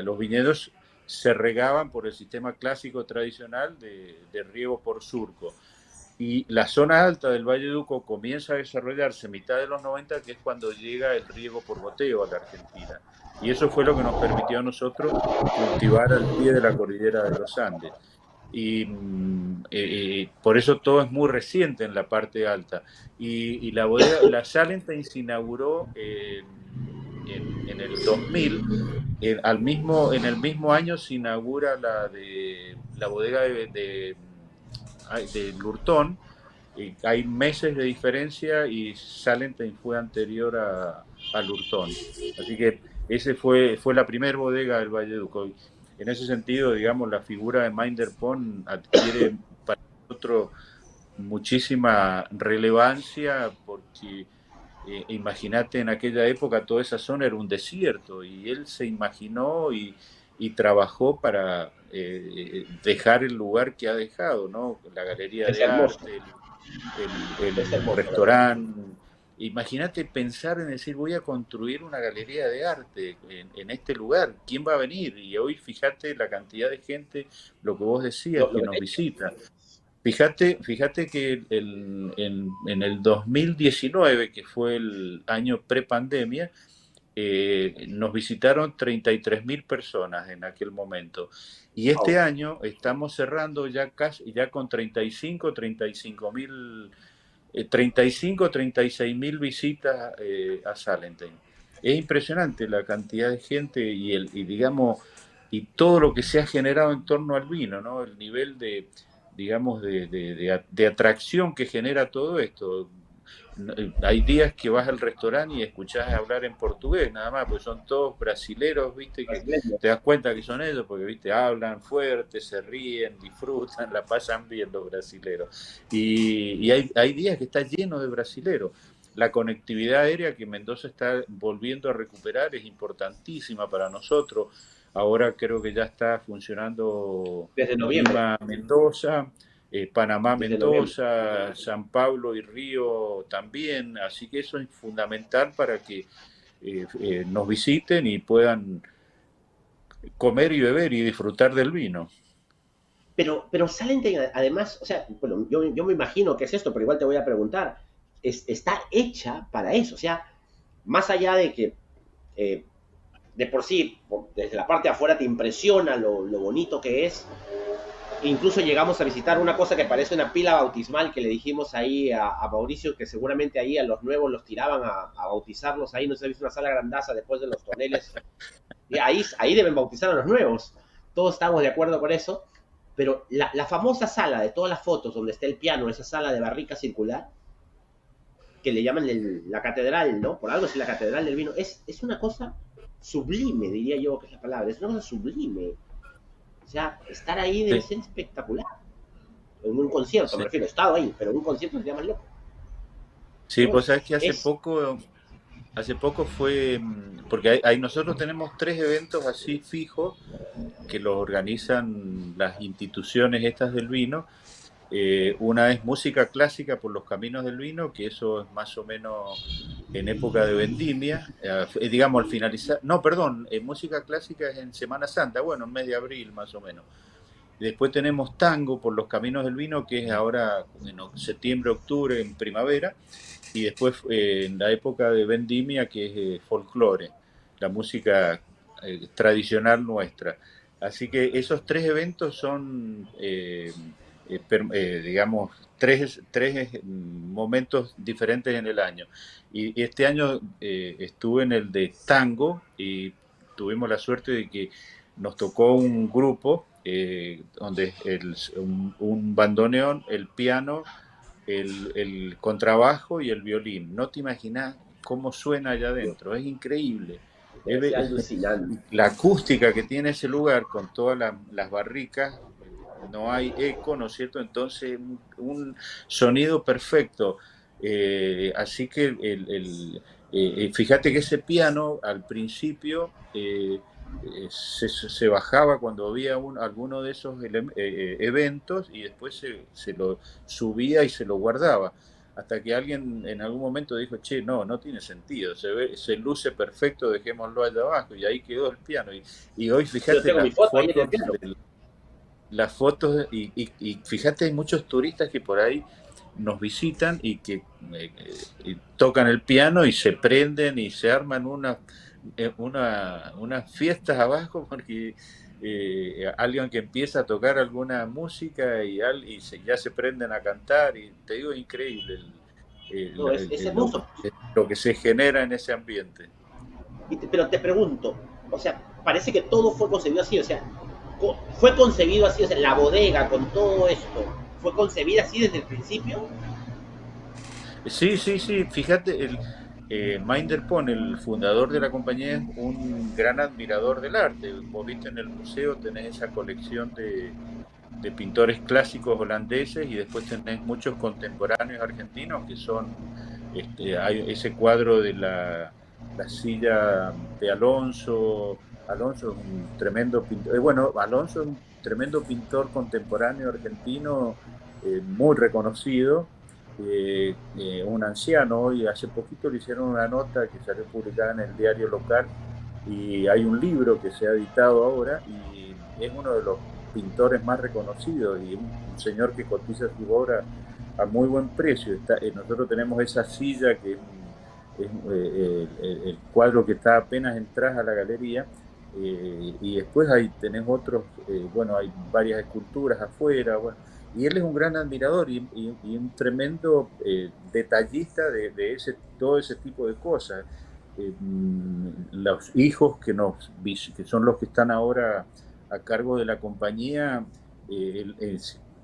los viñedos se regaban por el sistema clásico tradicional de riego por surco. Y la zona alta del Valle de Uco comienza a desarrollarse a mitad de los 90, que es cuando llega el riego por goteo a la Argentina. Y eso fue lo que nos permitió a nosotros cultivar al pie de la cordillera de los Andes. Y por eso todo es muy reciente en la parte alta. Y la Salentine se inauguró en el 2000. En el mismo año se inaugura la bodega de Lurton. Hay meses de diferencia y Salentine fue anterior a Lurton. Así que ese fue la primera bodega del Valle de Uco. En ese sentido, digamos, la figura de Minder Pont adquiere para nosotros muchísima relevancia porque imagínate, en aquella época toda esa zona era un desierto y él se imaginó y trabajó para dejar el lugar que ha dejado, ¿no? La galería de arte, el restaurante. Imagínate pensar en decir, voy a construir una galería de arte en este lugar, ¿quién va a venir? Y hoy fíjate la cantidad de gente, lo que vos decías, que nos visita. Fíjate que en el 2019, que fue el año prepandemia, nos visitaron 33.000 personas en aquel momento. Y este año estamos cerrando ya con 36.000 visitas a Salentine. Es impresionante la cantidad de gente y todo lo que se ha generado en torno al vino, ¿no? El nivel de atracción que genera todo esto. Hay días que vas al restaurante y escuchás hablar en portugués nada más, porque son todos brasileros, viste, que te das cuenta que son ellos, porque viste, hablan fuerte, se ríen, disfrutan, la pasan bien los brasileros. Y hay días que está lleno de brasileros. La conectividad aérea que Mendoza está volviendo a recuperar es importantísima para nosotros. Ahora creo que ya está funcionando desde noviembre. Lima, Mendoza, Panamá, Mendoza, San Pablo y Río también, así que eso es fundamental para que nos visiten y puedan comer y beber y disfrutar del vino. Pero Salentine, además, o sea, bueno, yo me imagino que es esto, pero igual te voy a preguntar, está hecha para eso, o sea, más allá de que de por sí, desde la parte de afuera te impresiona lo bonito que es. Incluso llegamos a visitar una cosa que parece una pila bautismal que le dijimos ahí a Mauricio, que seguramente ahí a los nuevos los tiraban a bautizarlos ahí, no sé, visto una sala grandaza después de los toneles. Y ahí deben bautizar a los nuevos. Todos estamos de acuerdo con eso. Pero la famosa sala de todas las fotos donde está el piano, esa sala de barrica circular, que le llaman la catedral, ¿no? Por algo es la catedral del vino. Es una cosa sublime, diría yo que es la palabra. Es una cosa sublime. O sea, estar ahí debe ser espectacular. En un concierto, me refiero, he estado ahí, pero en un concierto sería más loco. Sí, pues sabes que hace poco fue, porque nosotros tenemos 3 eventos así fijos que los organizan las instituciones estas del vino. Una es música clásica por los caminos del vino, que eso es más o menos en época de vendimia, digamos al finalizar, no, perdón, música clásica es en Semana Santa, bueno, en mes de abril más o menos. Después tenemos tango por los caminos del vino, que es ahora en septiembre, octubre, en primavera. Y después en la época de vendimia, que es folclore, la música tradicional nuestra. Así que esos tres eventos son, digamos, tres momentos diferentes en el año. Y este año estuve en el de tango y tuvimos la suerte de que nos tocó un grupo donde un bandoneón, el piano, el contrabajo y el violín. No te imaginas cómo suena allá adentro, es increíble. Debe ser alucinante. La acústica que tiene ese lugar con todas las barricas, no hay eco, ¿no es cierto? Entonces, un sonido perfecto. Así que fíjate que ese piano al principio se bajaba cuando había alguno de esos eventos y después se lo subía y se lo guardaba. Hasta que alguien en algún momento dijo, che, no tiene sentido, se luce perfecto, dejémoslo allá abajo, y ahí quedó el piano. Y hoy Yo fíjate tengo mi foto ahí en el piano. las fotos, y fíjate, hay muchos turistas que por ahí nos visitan y que tocan el piano y se prenden y se arman unas fiestas abajo porque alguien que empieza a tocar alguna música ya se prenden a cantar, y te digo, increíble No, es hermoso. lo que se genera en ese ambiente. Pero te pregunto, o sea, parece que todo fue concebido así, o sea, fue concebido así, o sea, la bodega con todo esto, fue concebida así desde el principio. Sí, fíjate, Minder Pon, el fundador de la compañía, es un gran admirador del arte. Vos viste en el museo, tenés esa colección de pintores clásicos holandeses, y después tenés muchos contemporáneos argentinos que son, hay ese cuadro de la silla de Alonso. Alonso es un tremendo pintor, Alonso es un tremendo pintor contemporáneo argentino, muy reconocido, un anciano, y hace poquito le hicieron una nota que salió publicada en el diario local, y hay un libro que se ha editado ahora, y es uno de los pintores más reconocidos, y un señor que cotiza su obra a muy buen precio. Nosotros tenemos esa silla que es el cuadro que está apenas entras a la galería, y después ahí tenés otros, hay varias esculturas afuera, y él es un gran admirador y un tremendo detallista de todo ese tipo de cosas. Los hijos que son los que están ahora a cargo de la compañía,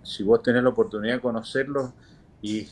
si vos tenés la oportunidad de conocerlos, y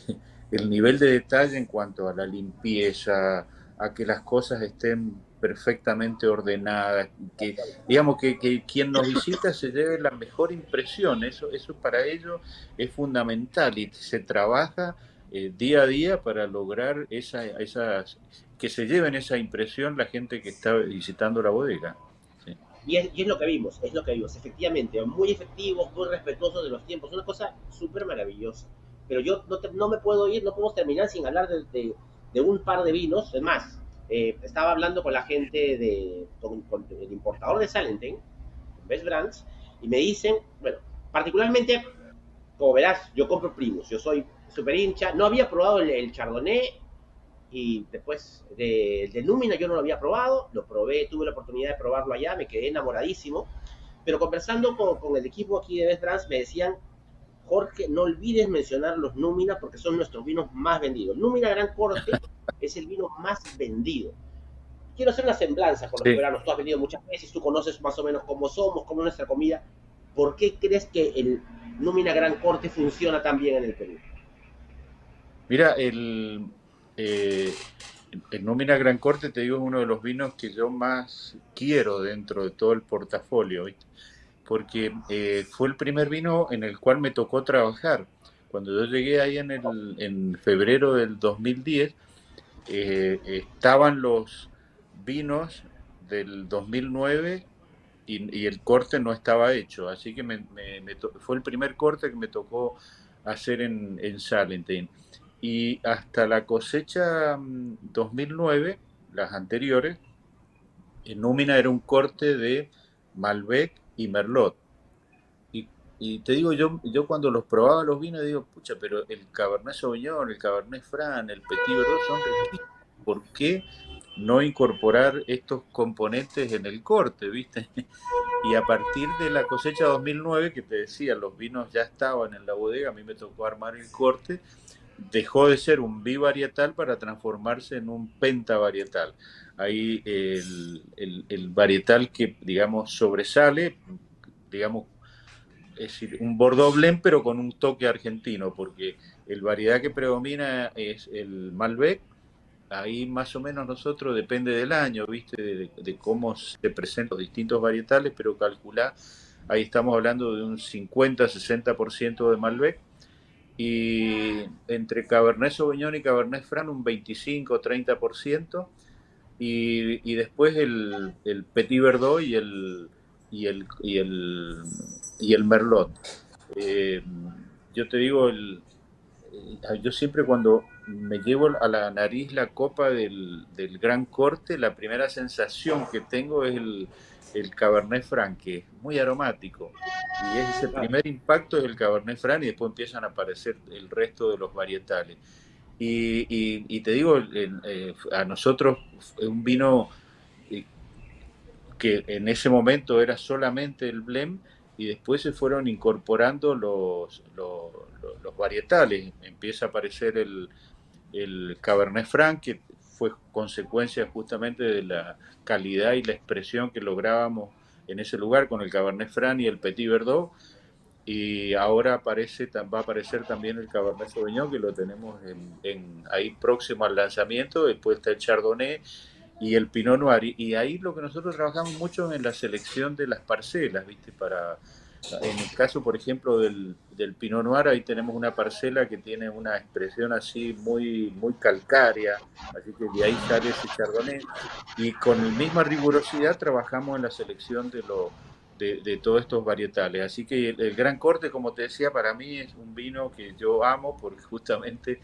el nivel de detalle en cuanto a la limpieza, a que las cosas estén perfectamente ordenadas, que digamos que quien nos visita se lleve la mejor impresión. Eso para ellos es fundamental, y se trabaja día a día para lograr que se lleven esa impresión la gente que está visitando la bodega. Sí. Y es lo que vimos, efectivamente, muy efectivos, muy respetuosos de los tiempos, una cosa súper maravillosa. Pero yo no me puedo ir, no podemos terminar sin hablar de un par de vinos. Es más, estaba hablando con la gente con el importador de Salentine, Best Brands, y me dicen, bueno, particularmente, como verás, yo compro Primus, yo soy súper hincha, no había probado el Chardonnay, y después del Númina yo no lo había probado, lo probé, tuve la oportunidad de probarlo allá, me quedé enamoradísimo, pero conversando con el equipo aquí de Best Brands me decían, Jorge, no olvides mencionar los Númina porque son nuestros vinos más vendidos. Númina Gran Corte es el vino más vendido. Quiero hacer una semblanza con los Sí. soberanos. Tú has venido muchas veces, tú conoces más o menos cómo somos, cómo es nuestra comida. ¿Por qué crees que el Númina Gran Corte funciona tan bien en el Perú? Mira, el Nómina Gran Corte, te digo, es uno de los vinos que yo más quiero dentro de todo el portafolio, ¿viste? Porque fue el primer vino en el cual me tocó trabajar. Cuando yo llegué ahí en febrero del 2010, estaban los vinos del 2009, y el corte no estaba hecho, así que fue el primer corte que me tocó hacer en Salentine. Y hasta la cosecha 2009, las anteriores, en Númina era un corte de Malbec y Merlot. Y y te digo, yo cuando los probaba los vinos, digo, pucha, pero el Cabernet Sauvignon, el Cabernet Franc, el Petit Verdot son riquísimos. ¿Por qué no incorporar estos componentes en el corte, viste? Y a partir de la cosecha 2009, que te decía, los vinos ya estaban en la bodega, a mí me tocó armar el corte, dejó de ser un bivarietal para transformarse en un pentavarietal. Ahí el varietal que, digamos, sobresale, digamos, es decir, un Bordeaux Blend, pero con un toque argentino, porque el variedad que predomina es el Malbec. Ahí más o menos nosotros, depende del año, ¿viste? De cómo se presentan los distintos varietales, pero calculá, ahí estamos hablando de un 50-60% de Malbec, y entre Cabernet Sauvignon y Cabernet Franc un 25-30%, y después el Petit Verdot y el, y el, y el Merlot. Eh, yo te digo, yo siempre cuando me llevo a la nariz la copa del Gran Corte, la primera sensación que tengo es el Cabernet Franc, que es muy aromático. Y es ese Claro. primer impacto es el Cabernet Franc y después empiezan a aparecer el resto de los varietales. Y te digo, a nosotros un vino eh, que en ese momento era solamente el blend, y después se fueron incorporando los varietales. Empieza a aparecer el Cabernet Franc, que fue consecuencia justamente de la calidad y la expresión que lográbamos en ese lugar con el Cabernet Franc y el Petit Verdot. Y ahora va a aparecer también el Cabernet Sauvignon, que lo tenemos ahí próximo al lanzamiento. Después está el Chardonnay y el Pinot Noir. Y ahí lo que nosotros trabajamos mucho en la selección de las parcelas, ¿viste? En el caso, por ejemplo, del Pinot Noir, ahí tenemos una parcela que tiene una expresión así muy, muy calcárea, así que de ahí sale ese Chardonnay. Y con la misma rigurosidad trabajamos en la selección de todos estos varietales. Así que el Gran Corte, como te decía, para mí es un vino que yo amo porque justamente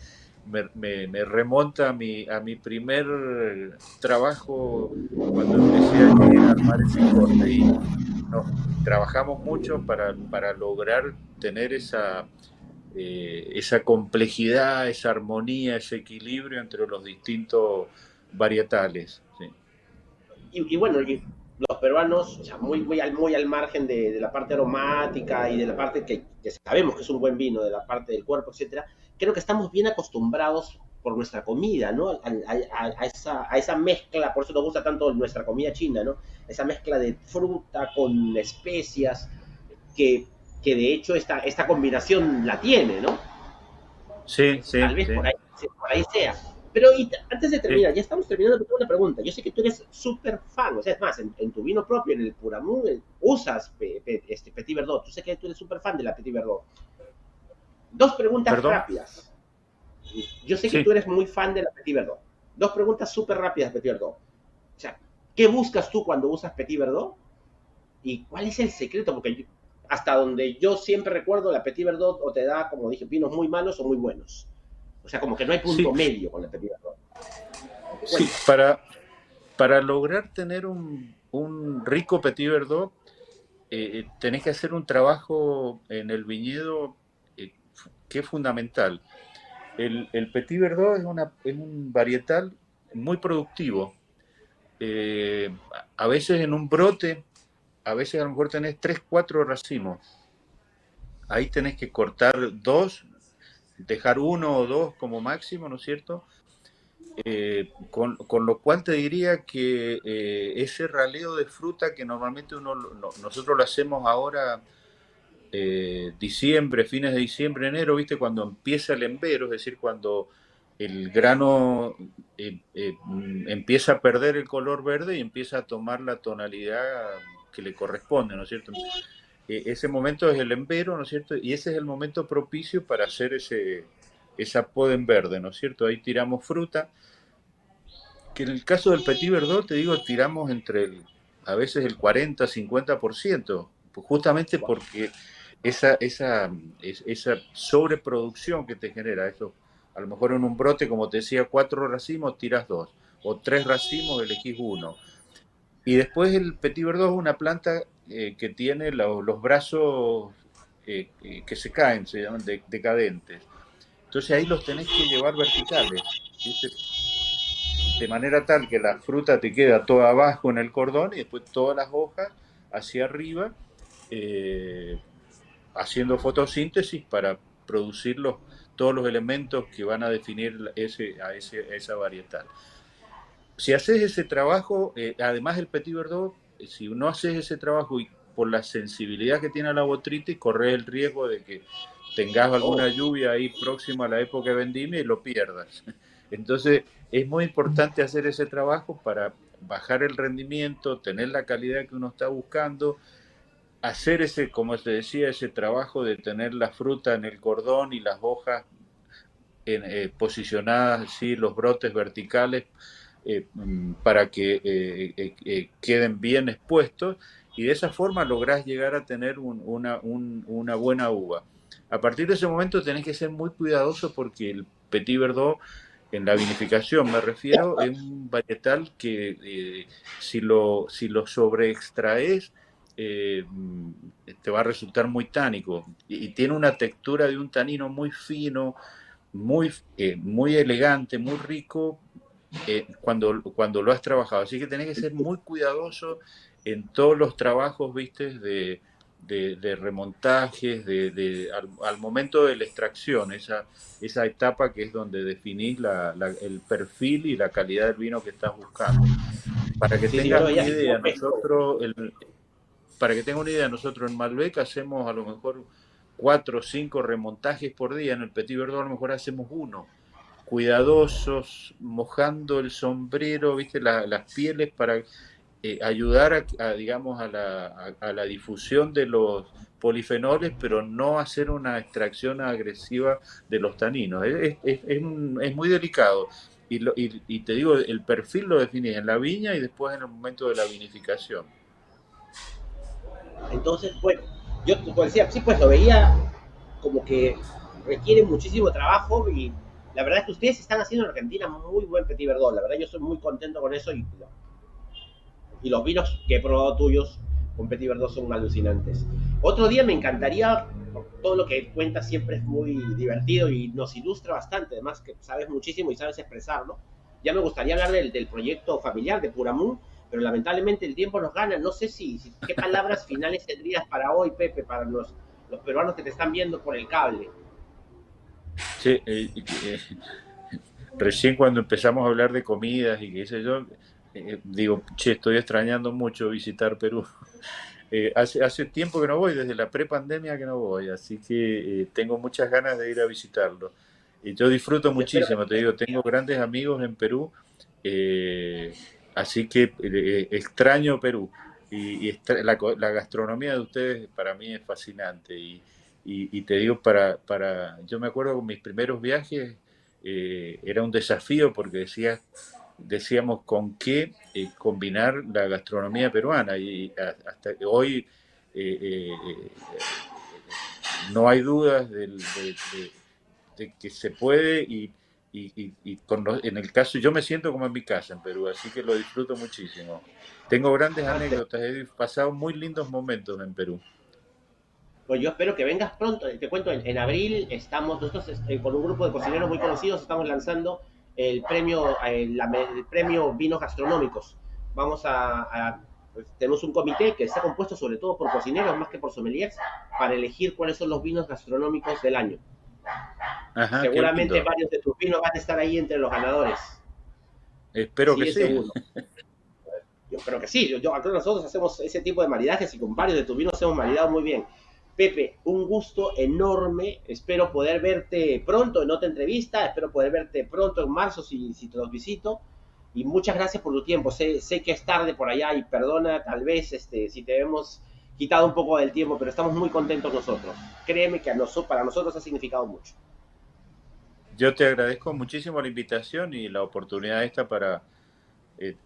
me remonta a mi primer trabajo cuando empecé a armar ese corte. Y nos trabajamos mucho para lograr tener esa complejidad, esa armonía, ese equilibrio entre los distintos varietales. ¿Sí? Y bueno, y los peruanos, o sea, muy al margen de la parte aromática y de la parte que sabemos que es un buen vino, de la parte del cuerpo, etcétera, creo que estamos bien acostumbrados por nuestra comida, ¿no? A esa mezcla, por eso nos gusta tanto nuestra comida china, ¿no? Esa mezcla de fruta con especias, que, que de hecho esta combinación la tiene, ¿no? Sí, sí, Tal vez sí, por ahí sea. Pero antes de sí. terminar, ya estamos terminando, tengo una pregunta. Yo sé que tú eres súper fan, o sea, es más, en tu vino propio, en el Puramú, usas Petit Verdot. Tú sé que tú eres súper fan de la Petit Verdot. Dos preguntas ¿Perdón? rápidas. Yo sé que Sí. tú eres muy fan de la Petit Verdot. Dos preguntas súper rápidas de Petit Verdot. O sea, ¿qué buscas tú cuando usas Petit Verdot? ¿Y cuál es el secreto? Porque hasta donde yo siempre recuerdo, la Petit Verdot o te da, como dije, vinos muy malos o muy buenos. O sea, como que no hay Sí, punto medio con la Petit Verdot. sí. Cuéntame. Para lograr tener un rico Petit Verdot, tenés que hacer un trabajo en el viñedo que es fundamental. El Petit Verdot es un varietal muy productivo. Eh, a veces en un brote, a veces a lo mejor tenés 3 4 racimos. Ahí tenés que cortar dos, dejar uno o dos como máximo, ¿no es cierto? Con lo cual te diría que ese raleo de fruta que normalmente nosotros lo hacemos ahora, diciembre, fines de diciembre, enero, ¿viste? Cuando empieza el embero, es decir, cuando el grano empieza a perder el color verde y empieza a tomar la tonalidad que le corresponde, ¿no es cierto? Ese momento es el embero, ¿no es cierto? Y ese es el momento propicio para hacer esa poda en verde, ¿no es cierto? Ahí tiramos fruta, que en el caso del Petit Verdot, te digo, tiramos a veces el 40-50%, pues justamente porque esa sobreproducción que te genera eso, a lo mejor en un brote, como te decía, 4 racimos, tiras 2, o 3 racimos, elegís uno. Y después el Petit Verdot es una planta que tiene los brazos que se caen, se llaman decadentes. Entonces ahí los tenés que llevar verticales, ¿viste? De manera tal que la fruta te queda toda abajo en el cordón y después todas las hojas hacia arriba, eh, haciendo fotosíntesis para producir todos los elementos que van a definir esa varietal. Si haces ese trabajo, además el Petit Verdot, si no haces ese trabajo y por la sensibilidad que tiene a la botrytis, corres el riesgo de que tengas alguna lluvia ahí próxima a la época de vendimia y lo pierdas. Entonces, es muy importante hacer ese trabajo para bajar el rendimiento, tener la calidad que uno está buscando, hacer ese, como te decía, ese trabajo de tener la fruta en el cordón y las hojas posicionadas así, los brotes verticales, para que queden bien expuestos, y de esa forma lográs llegar a tener una buena uva. A partir de ese momento tenés que ser muy cuidadoso porque el Petit Verdot, en la vinificación me refiero, es un varietal que si lo sobreextraes, te va a resultar muy tánico y tiene una textura de un tanino muy fino, muy elegante, muy rico, cuando lo has trabajado. Así que tenés que ser muy cuidadoso en todos los trabajos, viste, de remontajes, al momento de la extracción, esa etapa que es donde definís el perfil y la calidad del vino que estás buscando. Para que Sí, sí, yo tengas lo una veía así como idea, fresco. nosotros en Malbec hacemos a lo mejor 4 o 5 remontajes por día. En el Petit Verdot a lo mejor hacemos uno, cuidadosos, mojando el sombrero, viste, las pieles para ayudar digamos, a la difusión de los polifenoles, pero no hacer una extracción agresiva de los taninos. Es muy delicado. Y te digo, el perfil lo definís en la viña y después en el momento de la vinificación. Entonces, bueno, yo pues, decía, sí, pues lo veía como que requiere muchísimo trabajo y la verdad es que ustedes están haciendo en Argentina muy buen Petit Verdot. La verdad yo soy muy contento con eso y los vinos que he probado tuyos con Petit Verdot son alucinantes. Otro día me encantaría, todo lo que cuentas siempre es muy divertido y nos ilustra bastante, además que sabes muchísimo y sabes expresarlo. Ya me gustaría hablar del proyecto familiar de Puramun, pero lamentablemente el tiempo nos gana. No sé qué palabras finales tendrías para hoy, Pepe, para los peruanos que te están viendo por el cable. Sí, recién cuando empezamos a hablar de comidas y qué sé yo, digo, che, estoy extrañando mucho visitar Perú. Hace tiempo que no voy, desde la prepandemia que no voy, así que tengo muchas ganas de ir a visitarlo. Y yo disfruto Yo espero que muchísimo, te digo, tengo grandes amigos en Perú, eh, así que extraño Perú. La gastronomía de ustedes para mí es fascinante. Y te digo, yo me acuerdo con mis primeros viajes, era un desafío porque decíamos con qué combinar la gastronomía peruana y hasta hoy no hay dudas de que se puede en el caso, yo me siento como en mi casa en Perú, así que lo disfruto muchísimo. Tengo grandes anécdotas, he pasado muy lindos momentos en Perú. Pues yo espero que vengas pronto. Te cuento, en abril estamos nosotros con un grupo de cocineros muy conocidos, estamos lanzando el premio Vinos Gastronómicos. Pues, tenemos un comité que está compuesto sobre todo por cocineros más que por sommeliers para elegir cuáles son los vinos gastronómicos del año. Ajá, qué Seguramente lindo. varios de tus vinos van a estar ahí entre los ganadores. Espero que Sí, es sí. seguro. Yo creo que sí. Acá nosotros hacemos ese tipo de maridajes y con varios de tus vinos hemos maridado muy bien. Pepe, un gusto enorme. Espero poder verte pronto en otra entrevista. Espero poder verte pronto en marzo si te los visito. Y muchas gracias por tu tiempo. Sé que es tarde por allá y perdona tal vez si te hemos quitado un poco del tiempo, pero estamos muy contentos nosotros. Créeme que para nosotros ha significado mucho. Yo te agradezco muchísimo la invitación y la oportunidad esta para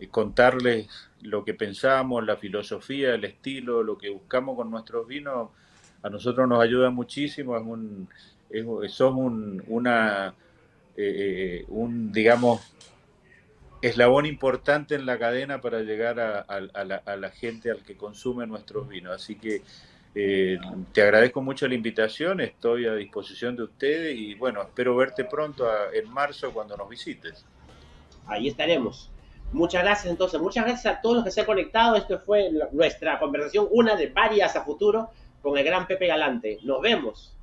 contarles lo que pensamos, la filosofía, el estilo, lo que buscamos con nuestros vinos. A nosotros nos ayuda muchísimo, sos digamos, eslabón importante en la cadena para llegar a la gente al que consume nuestros vinos. Así que Te agradezco mucho la invitación, estoy a disposición de ustedes y bueno, espero verte pronto en marzo cuando nos visites. Ahí estaremos. Muchas gracias entonces, muchas gracias a todos los que se han conectado. Esto fue nuestra conversación, una de varias a futuro, con el gran Pepe Galante. Nos vemos.